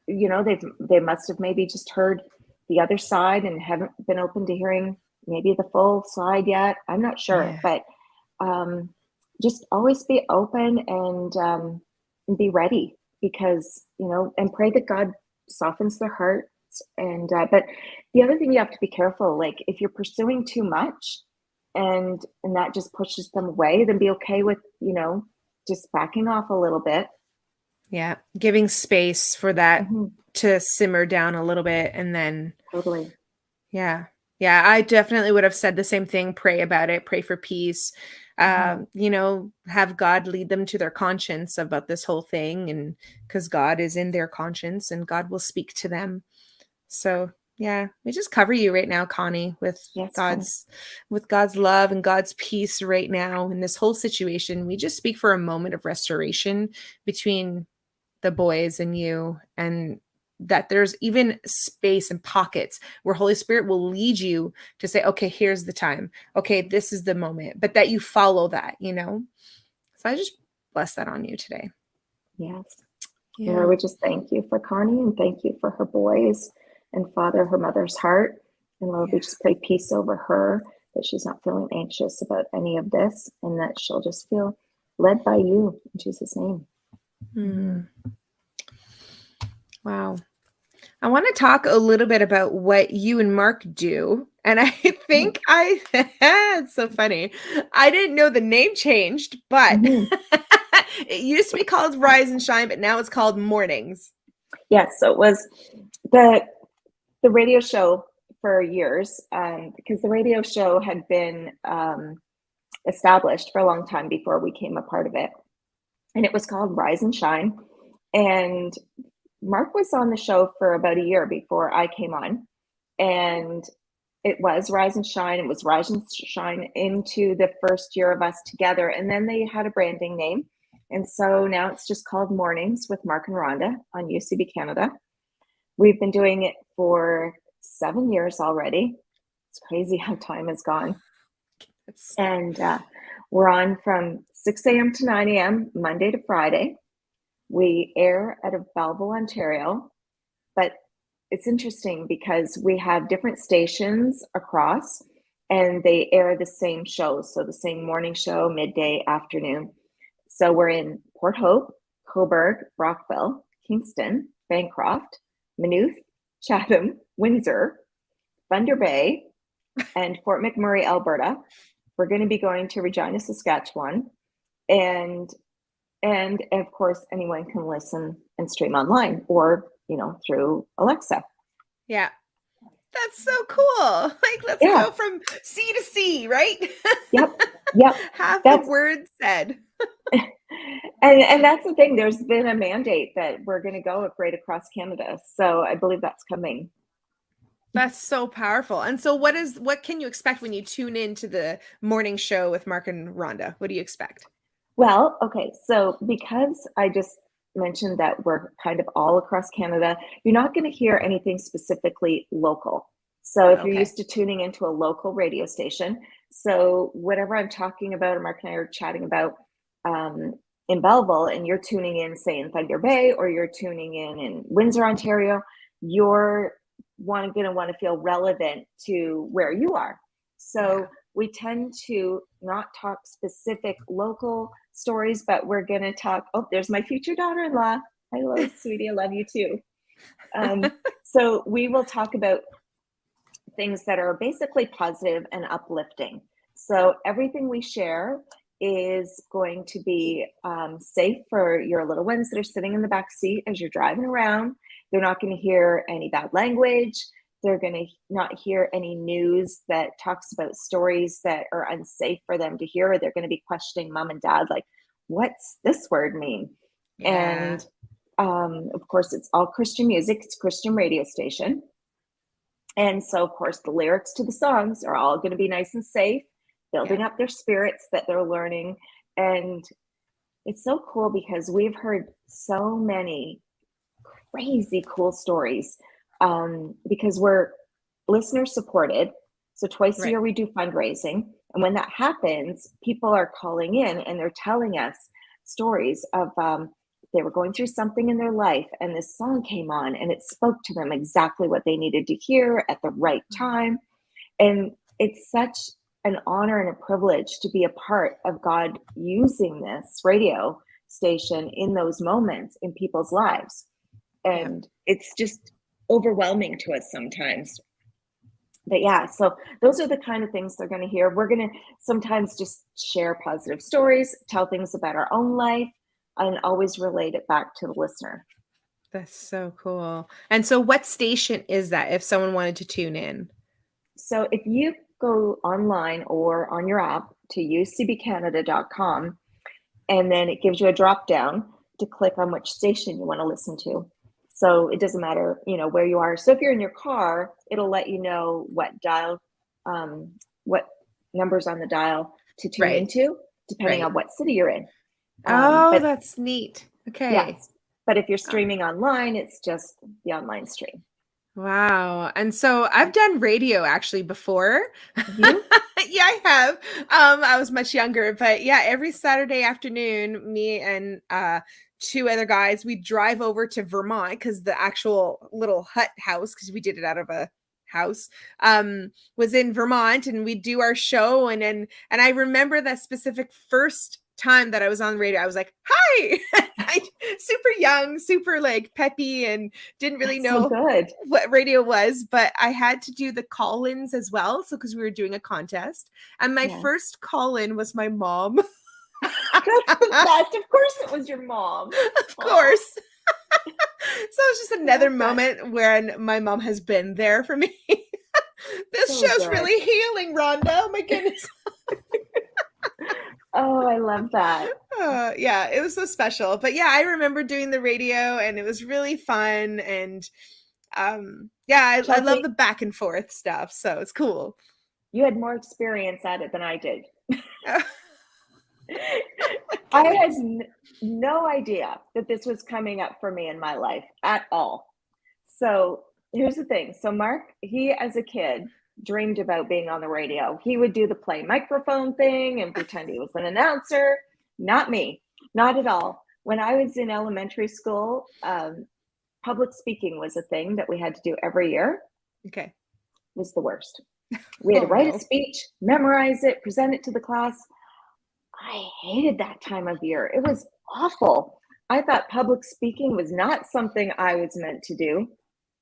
Speaker 2: they must have maybe just heard the other side and haven't been open to hearing maybe the full side yet. I'm not sure,
Speaker 1: Yeah.
Speaker 2: but um, just always be open, and be ready, because, and pray that God softens their hearts. And but the other thing, you have to be careful, like, if you're pursuing too much, and that just pushes them away, then be okay with, just backing off a little bit.
Speaker 1: Yeah. Giving space for that
Speaker 2: Hmm.
Speaker 1: to simmer down a little bit and then
Speaker 2: Totally.
Speaker 1: yeah. Yeah, I definitely would have said the same thing, pray about it, pray for peace. have God lead them to their conscience about this whole thing. And because God is in their conscience and God will speak to them. So yeah, we just cover you right now, Connie, with
Speaker 2: Yes, Connie.
Speaker 1: God's love and God's peace right now in this whole situation. We just speak for a moment of restoration between the boys and you, and that there's even space and pockets where Holy Spirit will lead you to say, okay, here's the time. Okay, this is the moment, but that you follow that. So I just bless that on you today.
Speaker 2: Yes.
Speaker 1: Yeah.
Speaker 2: Lord, we just thank you for Connie and thank you for her boys and Father, her mother's heart. And Lord, we just pray peace over her, that she's not feeling anxious about any of this and that she'll just feel led by you in Jesus' name.
Speaker 1: Wow. I want to talk a little bit about what you and Mark do. And I think it's so funny. I didn't know the name changed, but it used to be called Rise and Shine, but now it's called Mornings.
Speaker 2: Yes, so it was the radio show for years, because the radio show had been established for a long time before we came a part of it. And it was called Rise and Shine. And Mark was on the show for about a year before I came on. And it was Rise and Shine. It was Rise and Shine into the first year of us together. And then they had a branding name. And so now it's just called Mornings with Mark and Ronda on UCB Canada. We've been doing it for 7 years already. It's crazy how time has gone. And we're on from 6 a.m. to 9 a.m. Monday to Friday. We air out of Belleville, Ontario, but it's interesting because we have different stations across and they air the same shows. So the same morning show, midday, afternoon. So we're in Port Hope, Cobourg, Brockville, Kingston, Bancroft, Maynooth, Chatham, Windsor, Thunder Bay, and Fort McMurray, Alberta. We're going to be going to Regina, Saskatchewan, and of course anyone can listen and stream online or through Alexa.
Speaker 1: Yeah, that's so cool. Like, let's go from sea to sea, right?
Speaker 2: Yep.
Speaker 1: Have the word said.
Speaker 2: And that's the thing. There's been a mandate that we're going to go right across Canada, so I believe that's coming.
Speaker 1: That's so powerful. And so what can you expect when you tune into the morning show with Mark and Ronda? What do you expect?
Speaker 2: Well, okay, so because I just mentioned that we're kind of all across Canada, you're not going to hear anything specifically local. So if you're used to tuning into a local radio station, so whatever I'm talking about, or Mark and I are chatting about in Belleville, and you're tuning in, say, in Thunder Bay, or you're tuning in Windsor, Ontario, you're going to want to feel relevant to where you are. So we tend to not talk specific local stories, but we're going to talk. Oh, there's my future daughter-in-law. Hello, sweetie. I love you too. So we will talk about things that are basically positive and uplifting. So everything we share is going to be safe for your little ones that are sitting in the back seat as you're driving around. They're not going to hear any bad language. They're going to not hear any news that talks about stories that are unsafe for them to hear. Or they're going to be questioning mom and dad, like, what's this word mean? Yeah. And of course, it's all Christian music. It's a Christian radio station. And so, of course, the lyrics to the songs are all going to be nice and safe, building up their spirits that they're learning. And it's so cool because we've heard so many crazy cool stories because we're listener supported. So twice a year we do fundraising. And when that happens, people are calling in and they're telling us stories of they were going through something in their life and this song came on and it spoke to them exactly what they needed to hear at the right time. And it's such an honor and a privilege to be a part of God using this radio station in those moments in people's lives. And it's just overwhelming to us sometimes. But yeah, so those are the kind of things they're going to hear. We're going to sometimes just share positive stories, tell things about our own life, and always relate it back to the listener.
Speaker 1: That's so cool. And so what station is that if someone wanted to tune in?
Speaker 2: So if you go online or on your app to ucbcanada.com, and then it gives you a drop down to click on which station you want to listen to. So it doesn't matter, where you are. So if you're in your car, it'll let you know what dial, what numbers on the dial to tune into, depending on what city you're in.
Speaker 1: Oh,
Speaker 2: but
Speaker 1: that's neat. Okay.
Speaker 2: yes, but if you're streaming online, it's just the online stream.
Speaker 1: Wow. And so I've done radio actually before.
Speaker 2: You?
Speaker 1: Yeah, I have. I was much younger, but yeah, every Saturday afternoon, me and two other guys, we drive over to Vermont because the actual little hut house, because we did it out of a house, was in Vermont, and we do our show. And I remember that specific first time that I was on the radio, I was like, hi. Super young, super like peppy, and didn't really know what radio was, but I had to do the call-ins as well. So because we were doing a contest, and my first call-in was my mom.
Speaker 2: That's the best. Of course it was your mom.
Speaker 1: Of course. So it's just another moment when my mom has been there for me. This show's really healing, Rhonda. Oh my goodness.
Speaker 2: Oh, I love that.
Speaker 1: Yeah, it was so special. But yeah, I remember doing the radio, and it was really fun. And yeah, I love the back and forth stuff. So it's cool.
Speaker 2: You had more experience at it than I did. I had no idea that this was coming up for me in my life at all. So here's the thing. So Mark, he as a kid dreamed about being on the radio. He would do the play microphone thing and pretend he was an announcer. Not me, not at all. When I was in elementary school, public speaking was a thing that we had to do every year.
Speaker 1: Okay.
Speaker 2: It was the worst. We had to write a speech, memorize it, present it to the class. I hated that time of year. It was awful. I thought public speaking was not something I was meant to do.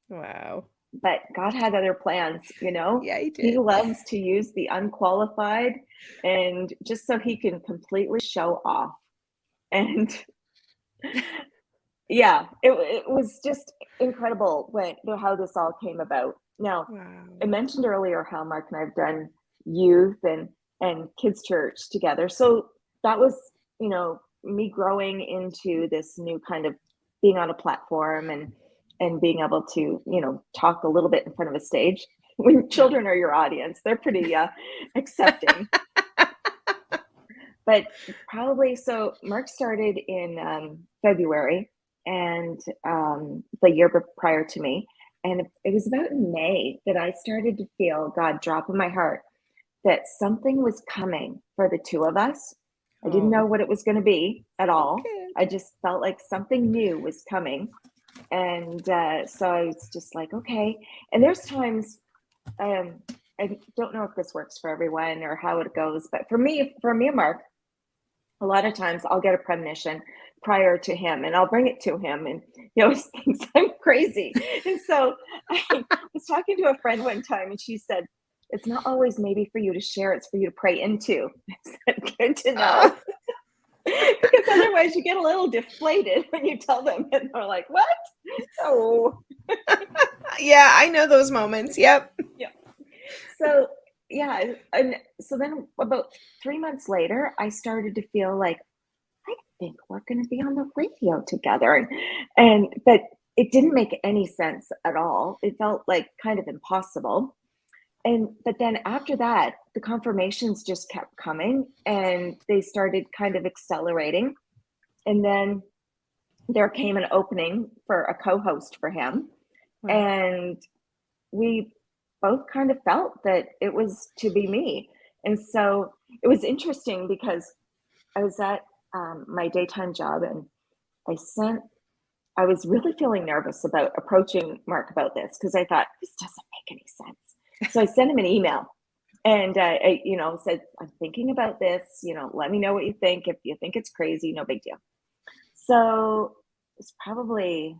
Speaker 1: Wow.
Speaker 2: But God had other plans,
Speaker 1: Yeah, he did.
Speaker 2: He loves to use the unqualified, and just so he can completely show off. And yeah, it was just incredible how this all came about. Now, I mentioned earlier how Mark and I have done youth and kids church together. So that was, me growing into this new kind of being on a platform and being able to, talk a little bit in front of a stage. When children are your audience, they're pretty accepting. But probably, so Mark started in February, and the year prior to me. And it was about in May that I started to feel God drop in my heart that something was coming for the two of us. I didn't know what it was going to be at all. Okay. I just felt like something new was coming. And so I was just like, okay. And there's times, I don't know if this works for everyone or how it goes, but for me and Mark, a lot of times I'll get a premonition prior to him, and I'll bring it to him, and he always thinks I'm crazy. And so I was talking to a friend one time, and she said, it's not always maybe for you to share, it's for you to pray into. I said, good to know. Because otherwise you get a little deflated when you tell them, and they're like, what? Oh.
Speaker 1: Yeah, I know those moments. Yep.
Speaker 2: Yeah. So yeah, and so then about 3 months later, I started to feel like, I think we're going to be on the radio together. But it didn't make any sense at all. It felt like kind of impossible. But then after that, the confirmations just kept coming, and they started kind of accelerating. And then there came an opening for a co-host for him. Wow. And we both kind of felt that it was to be me. And so it was interesting because I was at my daytime job, and I was really feeling nervous about approaching Mark about this, because I thought, this doesn't make any sense. So I sent him an email, and I said, I'm thinking about this, let me know what you think. If you think it's crazy, no big deal. So it's probably,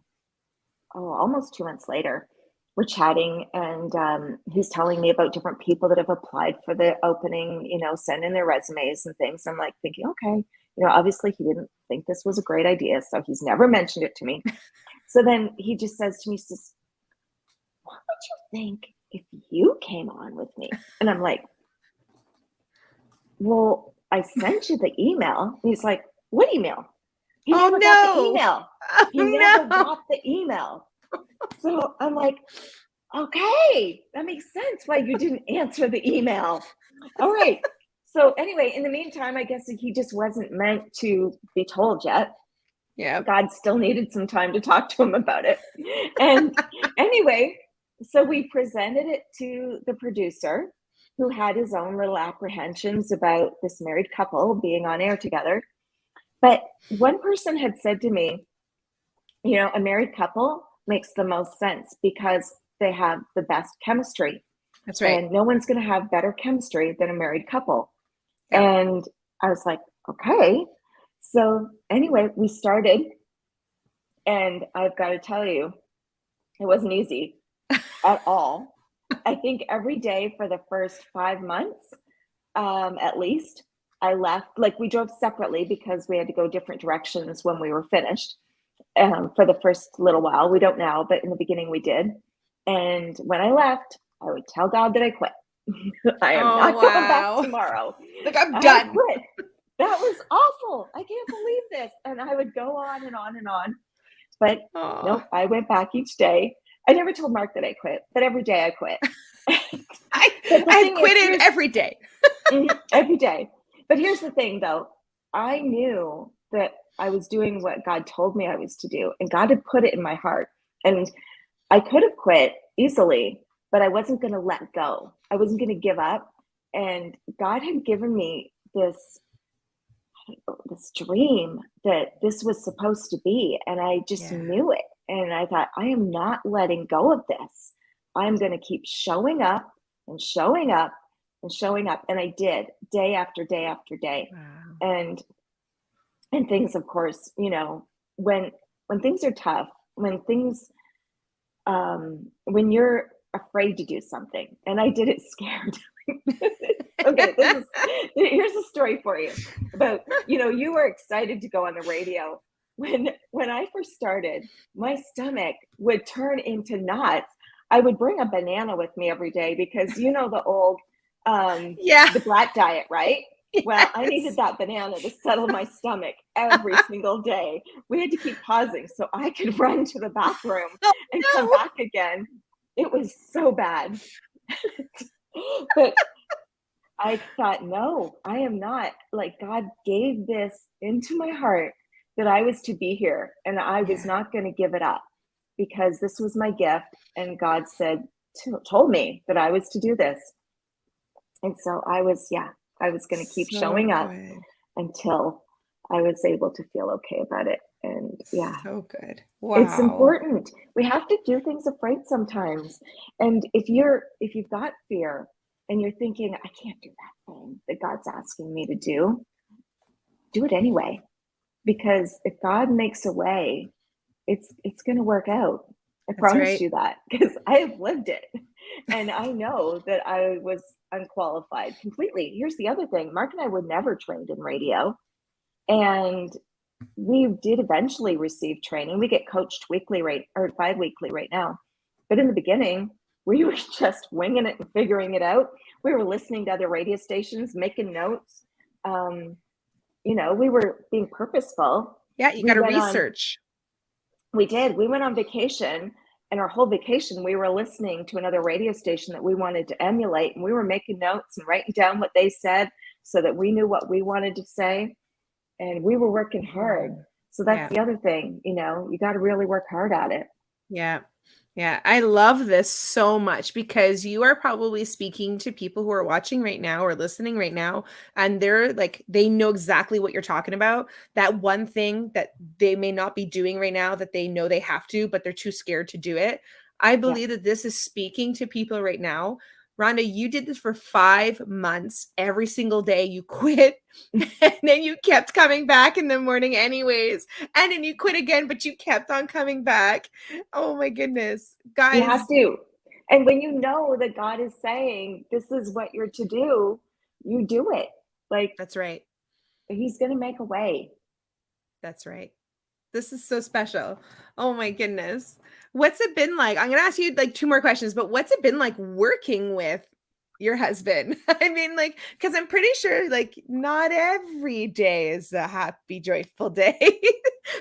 Speaker 2: almost 2 months later, we're chatting, and he's telling me about different people that have applied for the opening, send in their resumes and things. I'm like thinking, okay, obviously he didn't think this was a great idea, so he's never mentioned it to me. So then he just says to me, what would you think if you came on with me? And I'm like, well, I sent you the email. He's like, what email? He
Speaker 1: Oh
Speaker 2: never got the
Speaker 1: no.
Speaker 2: email. He never
Speaker 1: Oh no.
Speaker 2: got the email. So I'm like, okay, that makes sense why you didn't answer the email. All right. So anyway, in the meantime, I guess he just wasn't meant to be told yet.
Speaker 1: Yeah.
Speaker 2: God still needed some time to talk to him about it. And anyway, so we presented it to the producer, who had his own little apprehensions about this married couple being on air together. But one person had said to me, you know, a married couple makes the most sense because they have the best chemistry.
Speaker 1: That's right.
Speaker 2: And no one's going to have better chemistry than a married couple.
Speaker 1: Yeah.
Speaker 2: And I was like, okay. So anyway, we started. And I've got to tell you, it wasn't easy at all. I think every day for the first 5 months, at least, I left. Like we drove separately because we had to go different directions when we were finished. For the first little while, we don't now, but in the beginning we did. And when I left, I would tell God that I quit. I am not going back tomorrow.
Speaker 1: Like I'm
Speaker 2: I
Speaker 1: done.
Speaker 2: quit. That was awful. I can't believe this. And I would go on and on and on. But nope, I went back each day. I never told Mark that I quit, but every day I quit.
Speaker 1: I quit every day.
Speaker 2: Every day. But here's the thing, though. I knew that I was doing what God told me I was to do, and God had put it in my heart. And I could have quit easily, but I wasn't going to let go. I wasn't going to give up. And God had given me this dream that this was supposed to be, and I just knew it. And I thought, I am not letting go of this. I'm going to keep showing up and showing up and showing up. And I did, day after day after day. Wow. And things, of course, you know, when things are tough, when things when you're afraid to do something, and I did it scared. Okay, here's a story for you about, you know, you were excited to go on the radio. When I first started, my stomach would turn into knots. I would bring a banana with me every day because, you know, the old the brat diet, right? Yes. Well, I needed that banana to settle my stomach every single day. We had to keep pausing so I could run to the bathroom and come back again. It was so bad. But I thought, no, I am not. Like, God gave this into my heart that I was to be here, and I was not going to give it up because this was my gift. And God told me that I was to do this. And so I was going to keep showing up until I was able to feel okay about it. And
Speaker 1: so good. Wow.
Speaker 2: It's important. We have to do things afraid sometimes. And if you've got fear and you're thinking, I can't do that thing that God's asking me to do it anyway. Because if God makes a way, it's going to work out. I promise you that, because I have lived it. And I know that I was unqualified completely. Here's the other thing. Mark and I were never trained in radio. And we did eventually receive training. We get coached weekly or bi-weekly right now. But in the beginning, we were just winging it and figuring it out. We were listening to other radio stations, making notes. You know, we were being purposeful.
Speaker 1: Yeah, you got to research.
Speaker 2: We did. We went on vacation, and our whole vacation, we were listening to another radio station that we wanted to emulate. And we were making notes and writing down what they said so that we knew what we wanted to say. And we were working hard. So that's the other thing, you know, you got to really work hard at it.
Speaker 1: Yeah. Yeah. I love this so much because you are probably speaking to people who are watching right now or listening right now. And they're like, they know exactly what you're talking about. That one thing that they may not be doing right now that they know they have to, but they're too scared to do it. I believe that this is speaking to people right now. Rhonda, you did this for 5 months. Every single day you quit and then you kept coming back in the morning anyways. And then you quit again, but you kept on coming back. Oh my goodness. Guys.
Speaker 2: You have to. And when you know that God is saying, this is what you're to do, you do it. Like,
Speaker 1: that's right.
Speaker 2: He's going to make a way.
Speaker 1: That's right. This is so special. Oh my goodness. What's it been like? I'm going to ask you like 2 more questions, but what's it been like working with your husband? I mean, like, because I'm pretty sure like not every day is a happy, joyful day.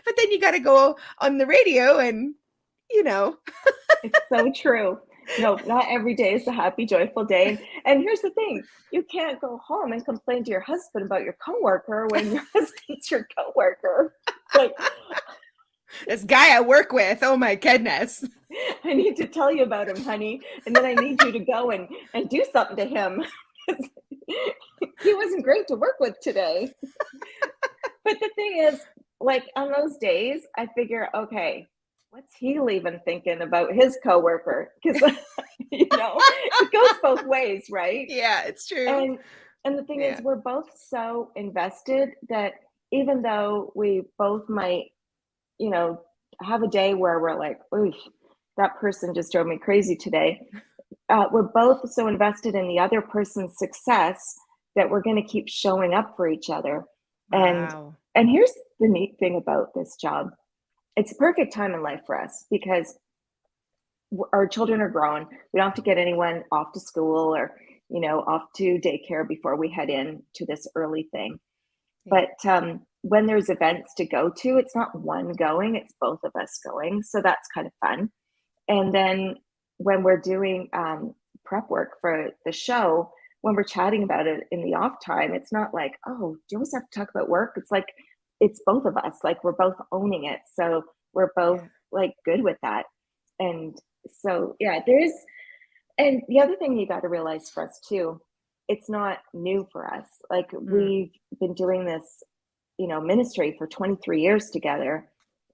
Speaker 1: But then you got to go on the radio and, you know.
Speaker 2: It's so true. No, not every day is a happy, joyful day. And here's the thing, you can't go home and complain to your husband about your coworker when your husband's your coworker. Like,
Speaker 1: This guy I work with, oh my goodness.
Speaker 2: I need to tell you about him, honey. And then I need you to go and do something to him. He wasn't great to work with today. But the thing is, like on those days, I figure, okay, what's he even thinking about his coworker? Because it goes both ways, right?
Speaker 1: Yeah, it's true.
Speaker 2: And the thing is, we're both so invested that even though we both might, have a day where we're like, oof, that person just drove me crazy today. We're both so invested in the other person's success that we're going to keep showing up for each other.
Speaker 1: Wow.
Speaker 2: And here's the neat thing about this job. It's a perfect time in life for us because our children are grown. We don't have to get anyone off to school or, off to daycare before we head in to this early thing. Yeah. But when there's events to go to, it's not one going, it's both of us going. So that's kind of fun. And then when we're doing prep work for the show, when we're chatting about it in the off time, it's not like, oh, do you always have to talk about work? It's like, it's both of us, like we're both owning it. So we're both like good with that. And so, yeah, and the other thing you got to realize for us too, it's not new for us. Like we've been doing this, ministry for 23 years together.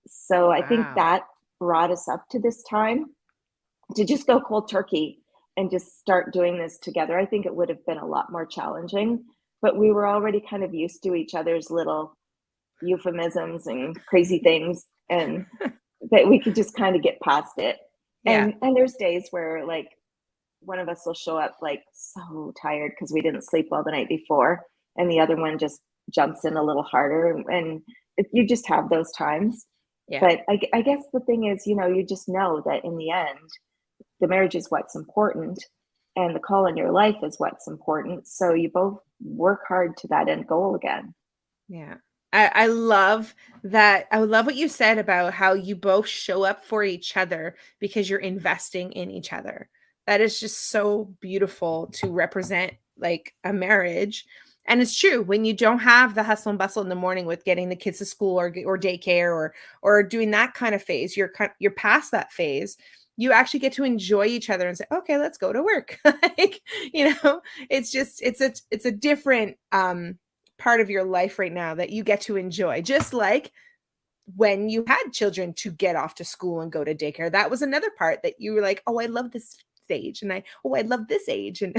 Speaker 2: So I think that brought us up to this time to just go cold turkey and just start doing this together. I think it would have been a lot more challenging, but we were already kind of used to each other's little euphemisms and crazy things, and that we could just kind of get past it. And there's days where like one of us will show up like so tired because we didn't sleep well the night before, and the other one just jumps in a little harder, and you just have those times. But I guess the thing is, you just know that in the end, the marriage is what's important and the call in your life is what's important. So you both work hard to that end goal again.
Speaker 1: Yeah. I love that. I love what you said about how you both show up for each other because you're investing in each other. That is just so beautiful to represent like a marriage. And it's true, when you don't have the hustle and bustle in the morning with getting the kids to school or daycare or doing that kind of phase, you're past that phase. You actually get to enjoy each other and say, okay, let's go to work. Like, it's a different part of your life right now that you get to enjoy. Just like when you had children to get off to school and go to daycare, that was another part that you were like, oh, I love this stage, and I love this age. And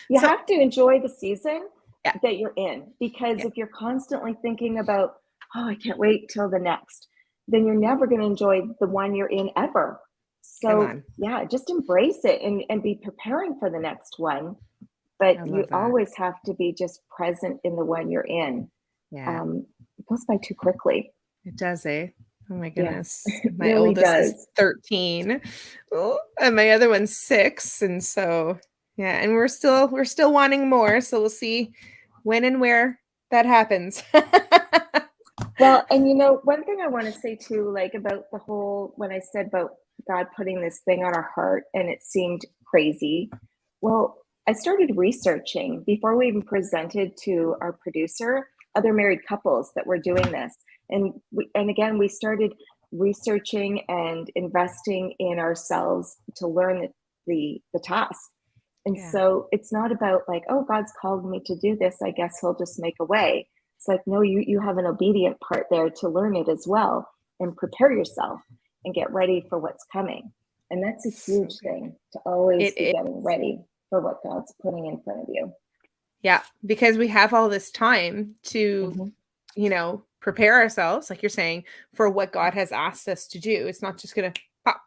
Speaker 2: you have to enjoy the season that you're in, because if you're constantly thinking about, oh, I can't wait till the next, then you're never going to enjoy the one you're in ever. So just embrace it and be preparing for the next one. But you always have to be just present in the one you're in. Yeah. It goes by too quickly.
Speaker 1: It does, eh? Oh my goodness. My
Speaker 2: really
Speaker 1: oldest is 13. Oh, and my other one's 6. And so, and we're still wanting more. So we'll see when and where that happens.
Speaker 2: Well, and one thing I want to say too, like about the whole, when I said about God putting this thing on our heart and it seemed crazy. Well, I started researching before we even presented to our producer, other married couples that were doing this. And again, we started researching and investing in ourselves to learn the task. And so it's not about like, oh, God's called me to do this, I guess he'll just make a way. It's like, no, you have an obedient part there to learn it as well and prepare yourself and get ready for what's coming. And that's a huge thing, to always be getting ready for what God's putting in front of you.
Speaker 1: Yeah, because we have all this time to, prepare ourselves, like you're saying, for what God has asked us to do. It's not just going to pop.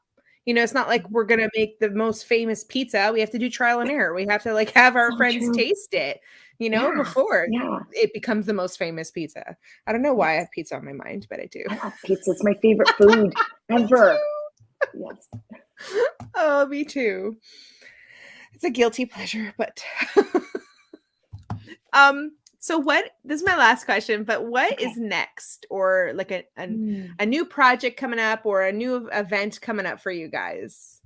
Speaker 1: It's not like we're going to make the most famous pizza. We have to do trial and error. We have to like have our friends taste it, before it becomes the most famous pizza. I don't know why I have pizza on my mind, but I do.
Speaker 2: I love pizza. It's my favorite food ever. Yes.
Speaker 1: Oh, me too. It's a guilty pleasure, but so this is my last question, but what is next, or like a new project coming up or a new event coming up for you guys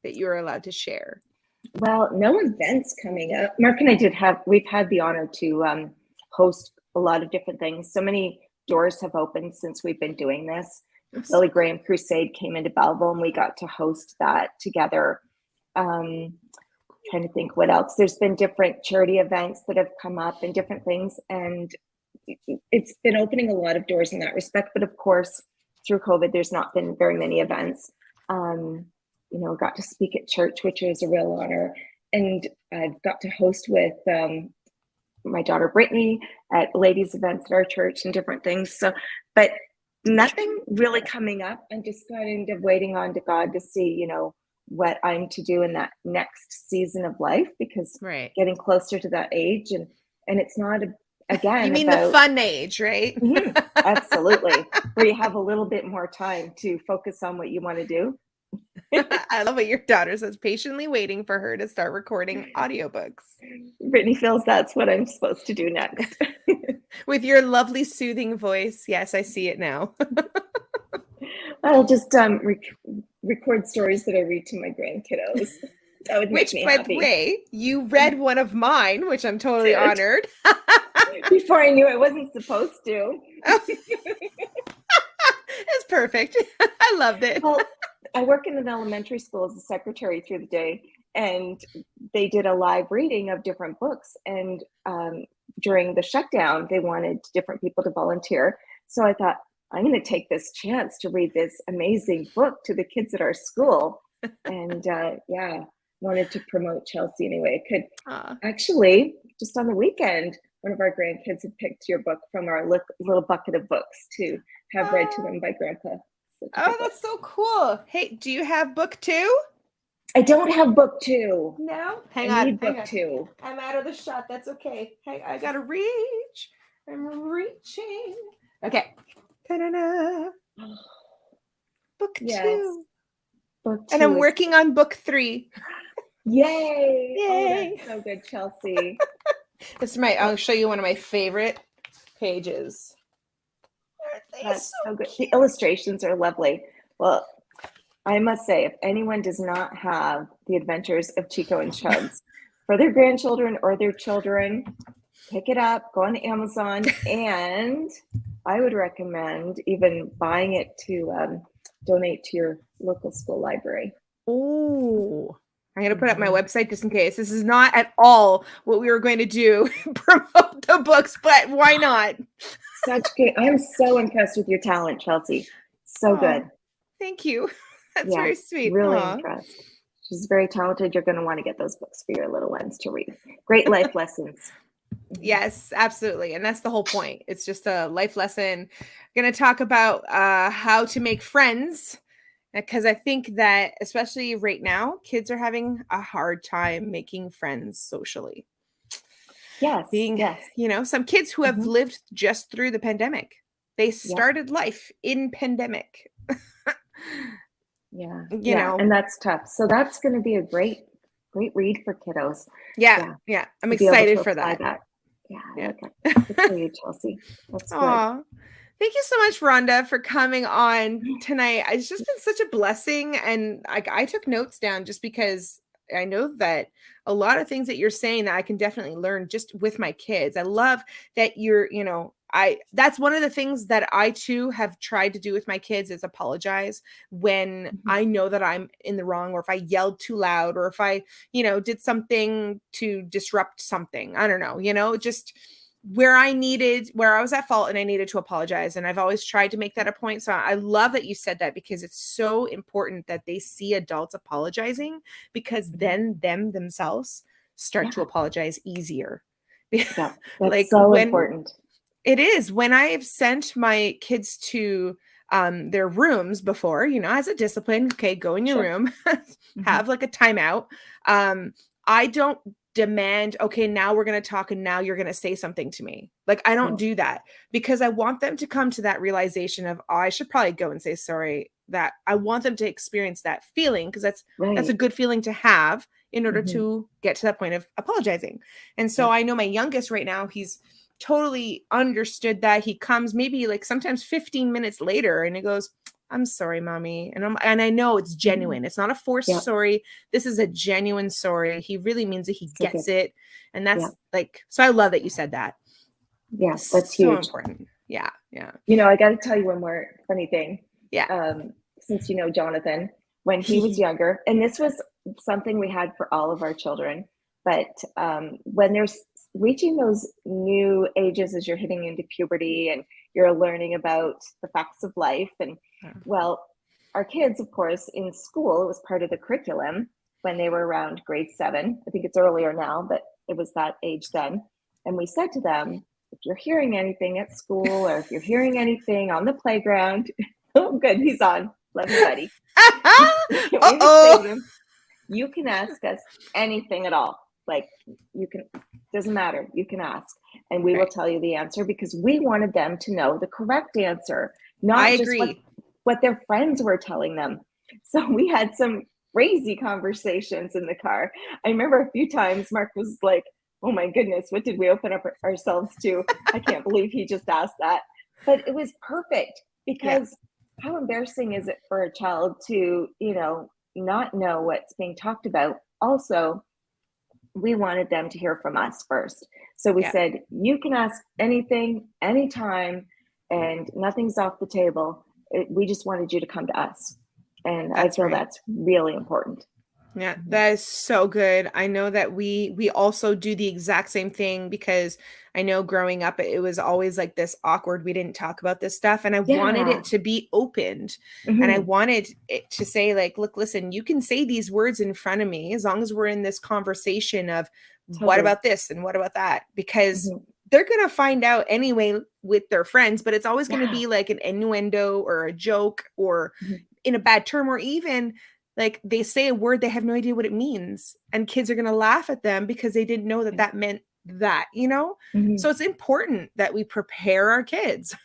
Speaker 1: that you're allowed to share?
Speaker 2: Well, no events coming up. Mark and I we've had the honor to host a lot of different things. So many doors have opened since we've been doing this. Billy Graham Crusade came into Belleville and we got to host that together. Trying to think what else. There's been different charity events that have come up and different things. And it's been opening a lot of doors in that respect. But of course, through COVID, there's not been very many events. Got to speak at church, which was a real honor. And I've got to host with my daughter Brittany at ladies events at our church and different things. So, but nothing really coming up. I'm just kind of waiting on to God to see, what I'm to do in that next season of life, because getting closer to that age and it's not again.
Speaker 1: You mean the fun age, right?
Speaker 2: Absolutely. Where you have a little bit more time to focus on what you want to do.
Speaker 1: I love what your daughter says, patiently waiting for her to start recording audiobooks.
Speaker 2: Brittany feels that's what I'm supposed to do next.
Speaker 1: With your lovely soothing voice. Yes, I see it now.
Speaker 2: I'll just record stories that I read to my grandkiddos. That would make me happy. Which, by the way,
Speaker 1: you read one of mine, which I'm totally honored.
Speaker 2: Before I knew I wasn't supposed to.
Speaker 1: It's perfect. I loved it.
Speaker 2: Well, I work in an elementary school as a secretary through the day, and they did a live reading of different books. And during the shutdown, they wanted different people to volunteer. So I thought, I'm going to take this chance to read this amazing book to the kids at our school. And wanted to promote Chelsey anyway. I could actually, just on the weekend, one of our grandkids had picked your book from our little bucket of books to have read to them by Grandpa.
Speaker 1: That's so cool. Hey, do you have book 2?
Speaker 2: I don't have book 2.
Speaker 1: No?
Speaker 2: I need book 2.
Speaker 1: I'm out of the shot. That's okay. Hey, I gotta reach. I'm reaching. Okay. Ta-da-da. Book 2.
Speaker 2: Book 2.
Speaker 1: And I'm working on book 3.
Speaker 2: Yay!
Speaker 1: Yay!
Speaker 2: Oh, that's so good, Chelsey.
Speaker 1: I'll show you one of my favorite pages.
Speaker 2: That's so good. The illustrations are lovely. Well, I must say, if anyone does not have The Adventures of Chico and Chugs for their grandchildren or their children, pick it up, go on Amazon, and I would recommend even buying it to donate to your local school library.
Speaker 1: Oh, I'm going to put up my website just in case. This is not at all what we were going to do, promote the books, but why not?
Speaker 2: Such good. I'm so impressed with your talent, Chelsey. So good.
Speaker 1: Thank you. That's very sweet.
Speaker 2: Really impressed. She's very talented. You're going to want to get those books for your little ones to read. Great life lessons.
Speaker 1: Yes, absolutely. And that's the whole point. It's just a life lesson. I'm going to talk about how to make friends, because I think that especially right now, kids are having a hard time making friends socially.
Speaker 2: Yes.
Speaker 1: Some kids who have lived just through the pandemic, they started life in pandemic.
Speaker 2: And that's tough. So that's going to be a great read for kiddos.
Speaker 1: Yeah. I'm excited for that.
Speaker 2: Yeah. Good for you, Chelsey. That's good.
Speaker 1: Thank you so much, Rhonda, for coming on tonight. It's just been such a blessing. And I took notes down just because I know that a lot of things that you're saying that I can definitely learn just with my kids. I love that that's one of the things that I too have tried to do with my kids is apologize when I know that I'm in the wrong, or if I yelled too loud, or if I, did something to disrupt something. I don't know, just where I was at fault and I needed to apologize. And I've always tried to make that a point. So I love that you said that, because it's so important that they see adults apologizing, because then themselves start to apologize easier.
Speaker 2: Yeah, that's so important.
Speaker 1: It is. When I've sent my kids to their rooms before, as a discipline, okay, go in your room, have like a timeout. I don't demand, okay, now we're going to talk and now you're going to say something to me. Like, I don't do that, because I want them to come to that realization of, I should probably go and say sorry that I want them to experience that feeling, because that's a
Speaker 2: Right.
Speaker 1: good feeling to have in order
Speaker 2: Mhm.
Speaker 1: to get to that point of apologizing. And so
Speaker 2: Yep.
Speaker 1: I know my youngest right now, he's totally understood that. He comes maybe like sometimes 15 minutes later and he goes, I'm sorry, mommy. And I know it's
Speaker 2: Mhm.
Speaker 1: genuine. It's not a forced
Speaker 2: Yep.
Speaker 1: sorry. This is a genuine sorry. He really means it. He
Speaker 2: So good.
Speaker 1: gets it. And that's
Speaker 2: Yep.
Speaker 1: like, so I love that you said that.
Speaker 2: Yeah, that's
Speaker 1: So
Speaker 2: huge.
Speaker 1: important. Yeah. Yeah.
Speaker 2: You know, I got to tell you one more funny thing.
Speaker 1: Yeah.
Speaker 2: Since you know Jonathan, when he was younger, and this was something we had for all of our children, but when they're reaching those new ages as you're hitting into puberty and you're learning about the facts of life, and well, our kids, of course, in school, it was part of the curriculum when they were around grade 7. I think it's earlier now, but it was that age then. And we said to them, if you're hearing anything at school or if you're hearing anything on the playground, oh, good, he's on. Love you, buddy. We would say to
Speaker 1: Uh-oh.
Speaker 2: them, you can ask us anything at all. Like, you can, doesn't matter, you can ask. And we will
Speaker 1: Right.
Speaker 2: tell you the answer, because we wanted them to know the correct answer,
Speaker 1: I
Speaker 2: not just
Speaker 1: agree.
Speaker 2: what their friends were telling them. So we had some crazy conversations in the car. I remember a few times Mark was like, oh my goodness, what did we open up ourselves to? I can't believe he just asked that. But it was perfect,
Speaker 1: Yeah.
Speaker 2: because how embarrassing is it for a child to, not know what's being talked about? Also, we wanted them to hear from us first. So we
Speaker 1: Yeah.
Speaker 2: said, you can ask anything, anytime, and nothing's off the table. We just wanted you to come to us. And I
Speaker 1: That's
Speaker 2: feel
Speaker 1: right.
Speaker 2: that's really important.
Speaker 1: Yeah,
Speaker 2: Mhm.
Speaker 1: that is so good. I know that we also do the exact same thing, because I know growing up it was always like this awkward, we didn't talk about this stuff, and I wanted
Speaker 2: Yeah.
Speaker 1: it to be opened. And I
Speaker 2: Hmm.
Speaker 1: wanted it to say like, look, listen, you can say these words in front of me as long as we're in this conversation of what
Speaker 2: Totally.
Speaker 1: about this and what about that, because
Speaker 2: Hmm.
Speaker 1: they're going to find out anyway with their friends, but it's always going to
Speaker 2: Yeah.
Speaker 1: be like an innuendo or a joke or
Speaker 2: Mhm.
Speaker 1: in a bad term, or even like they say a word they have no idea what it means, and kids are going to laugh at them because they didn't know that
Speaker 2: Yeah.
Speaker 1: that meant that. So
Speaker 2: Hmm.
Speaker 1: it's important that we prepare our kids.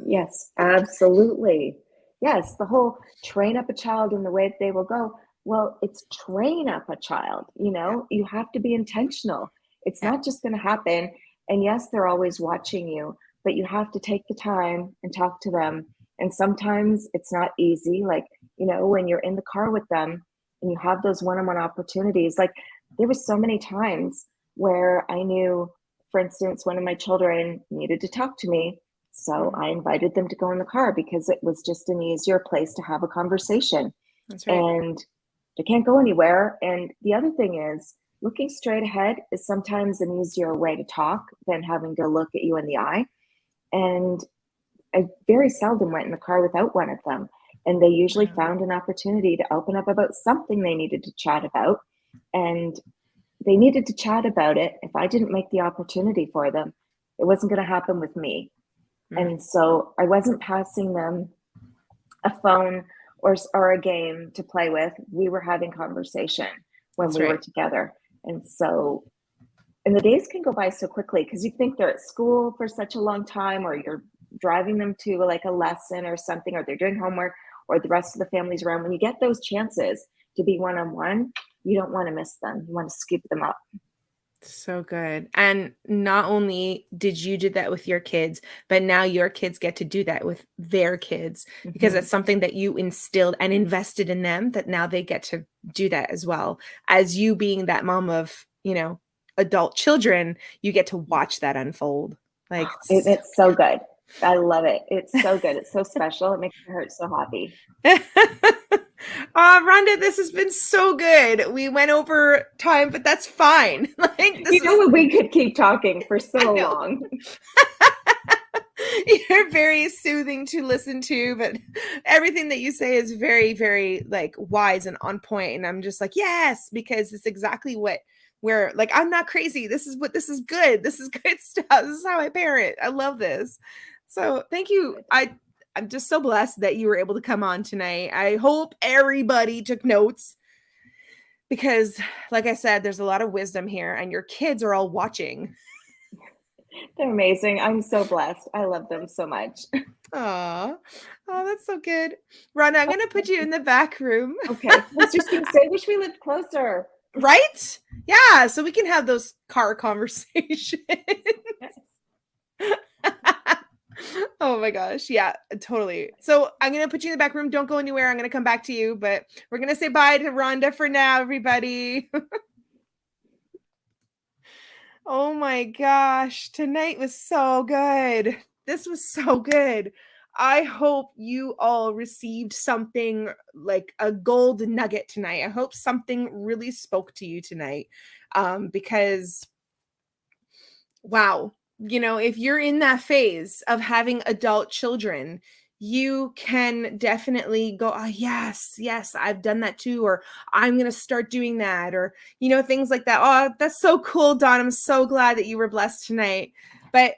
Speaker 2: Yes, absolutely. Yes, the whole train up a child in the way that they will go. Well, it's train up a child,
Speaker 1: Yeah.
Speaker 2: you have to be intentional. It's
Speaker 1: Yeah.
Speaker 2: not just going to happen. And yes, they're always watching you, but you have to take the time and talk to them. And sometimes it's not easy. Like, when you're in the car with them and you have those one-on-one opportunities, like there was so many times where I knew, for instance, one of my children needed to talk to me, so
Speaker 1: Mhm.
Speaker 2: I invited them to go in the car because it was just an easier place to have a conversation.
Speaker 1: That's right.
Speaker 2: And they can't go anywhere. And the other thing is, looking straight ahead is sometimes an easier way to talk than having to look at you in the eye. And I very seldom went in the car without one of them. And they usually
Speaker 1: Yeah.
Speaker 2: found an opportunity to open up about something they needed to chat about. And they needed to chat about it. If I didn't make the opportunity for them, it wasn't going to happen with me.
Speaker 1: Mm,
Speaker 2: And so I wasn't passing them a phone or a game to play with. We were having conversation when
Speaker 1: that's
Speaker 2: we were
Speaker 1: right.
Speaker 2: together. And so, and the days can go by so quickly because you think they're at school for such a long time, or you're driving them to like a lesson or something, or they're doing homework, or the rest of the family's around. When you get those chances to be one on one, you don't want to miss them. You want to scoop them up.
Speaker 1: So good. And not only did you do that with your kids, but now your kids get to do that with their kids, because
Speaker 2: Hmm.
Speaker 1: it's something that you instilled and invested in them, that now they get to do that as well. As you being that mom of, adult children, you get to watch that unfold. Like,
Speaker 2: It's so good. I love it. It's so good. It's so special. It makes my heart so happy.
Speaker 1: Rhonda, this has been so good. We went over time, but that's fine. Like, this
Speaker 2: You know
Speaker 1: is,
Speaker 2: what? We could keep talking for
Speaker 1: I
Speaker 2: so
Speaker 1: know.
Speaker 2: long.
Speaker 1: You're very soothing to listen to, but everything that you say is very, very like wise and on point. And I'm just like, yes, because it's exactly what we're like. I'm not crazy. This is good. This is good stuff. This is how I parent. I love this. So thank you.
Speaker 2: Good.
Speaker 1: I'm just so blessed that you were able to come on tonight. I hope everybody took notes, because like I said, there's a lot of wisdom here and your kids are all watching.
Speaker 2: They're amazing. I'm so blessed. I love them so much.
Speaker 1: Aw. Oh, that's so good. Rhonda, I'm going to put you in the back room.
Speaker 2: Okay. I was just going to say, wish we lived closer.
Speaker 1: Right? Yeah. So we can have those car conversations.
Speaker 2: Yes.
Speaker 1: Oh my gosh. Yeah, totally. So I'm going to put you in the back room. Don't go anywhere. I'm going to come back to you, but we're going to say bye to Rhonda for now, everybody. Oh my gosh. Tonight was so good. This was so good. I hope you all received something like a gold nugget tonight. I hope something really spoke to you tonight. Because wow, if you're in that phase of having adult children, you can definitely go, oh, yes, I've done that too, or I'm going to start doing that, or, things like that. Oh, that's so cool, Dawn. I'm so glad that you were blessed tonight. But,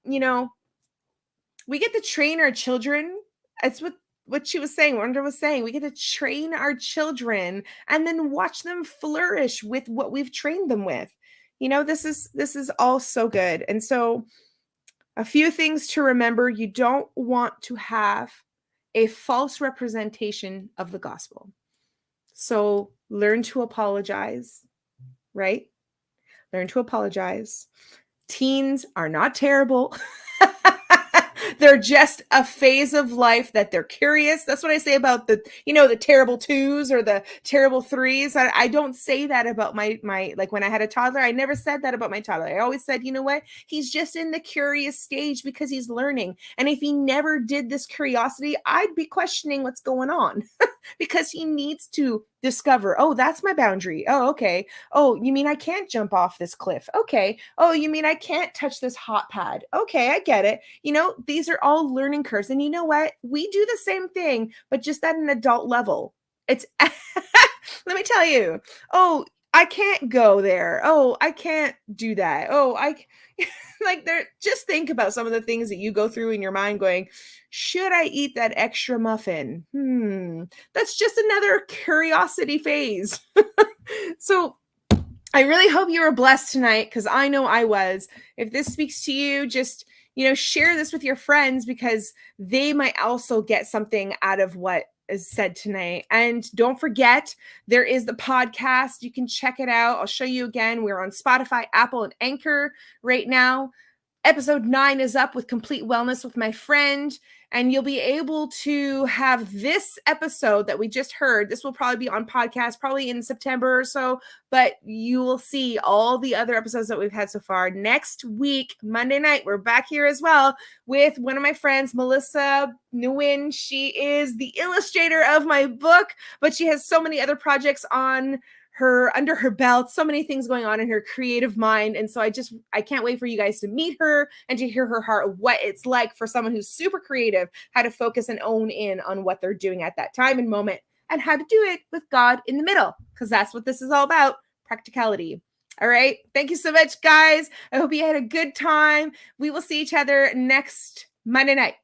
Speaker 1: we get to train our children. It's what she was saying, Ronda was saying. We get to train our children and then watch them flourish with what we've trained them with. This is all so good. And so a few things to remember. You don't want to have a false representation of the gospel. So learn to apologize, right? Learn to apologize. Teens are not terrible. They're just a phase of life that they're curious. That's what I say about the terrible twos or the terrible threes. I don't say that about my like when I had a toddler. I never said that about my toddler. I always said, you know what? He's just in the curious stage because he's learning. And if he never did this curiosity, I'd be questioning what's going on because he needs to discover, oh, that's my boundary. Oh, okay. Oh, you mean I can't jump off this cliff? Okay. Oh, you mean I can't touch this hot pad? Okay, I get it. These are all learning curves. And you know what? We do the same thing, but just at an adult level. It's, let me tell you, oh, I can't go there. Oh, I can't do that. Oh, just think about some of the things that you go through in your mind going, should I eat that extra muffin? That's just another curiosity phase. So I really hope you were blessed tonight because I know I was. If this speaks to you, just, share this with your friends because they might also get something out of what is said tonight. And don't forget, there is the podcast. You can check it out. I'll show you again. We're on Spotify, Apple, and Anchor right now. Episode 9 is up with Complete Wellness with my friend, and you'll be able to have this episode that we just heard. This will probably be on podcast, probably in September or so, but you will see all the other episodes that we've had so far. Next week, Monday night, we're back here as well with one of my friends, Melissa Nguyen. She is the illustrator of my book, but she has so many other projects under her belt, so many things going on in her creative mind. And so I can't wait for you guys to meet her and to hear her heart, what it's like for someone who's super creative, how to focus and own in on what they're doing at that time and moment, and how to do it with God in the middle, because that's what this is all about, practicality. All right. Thank you so much, guys. I hope you had a good time. We will see each other next Monday night.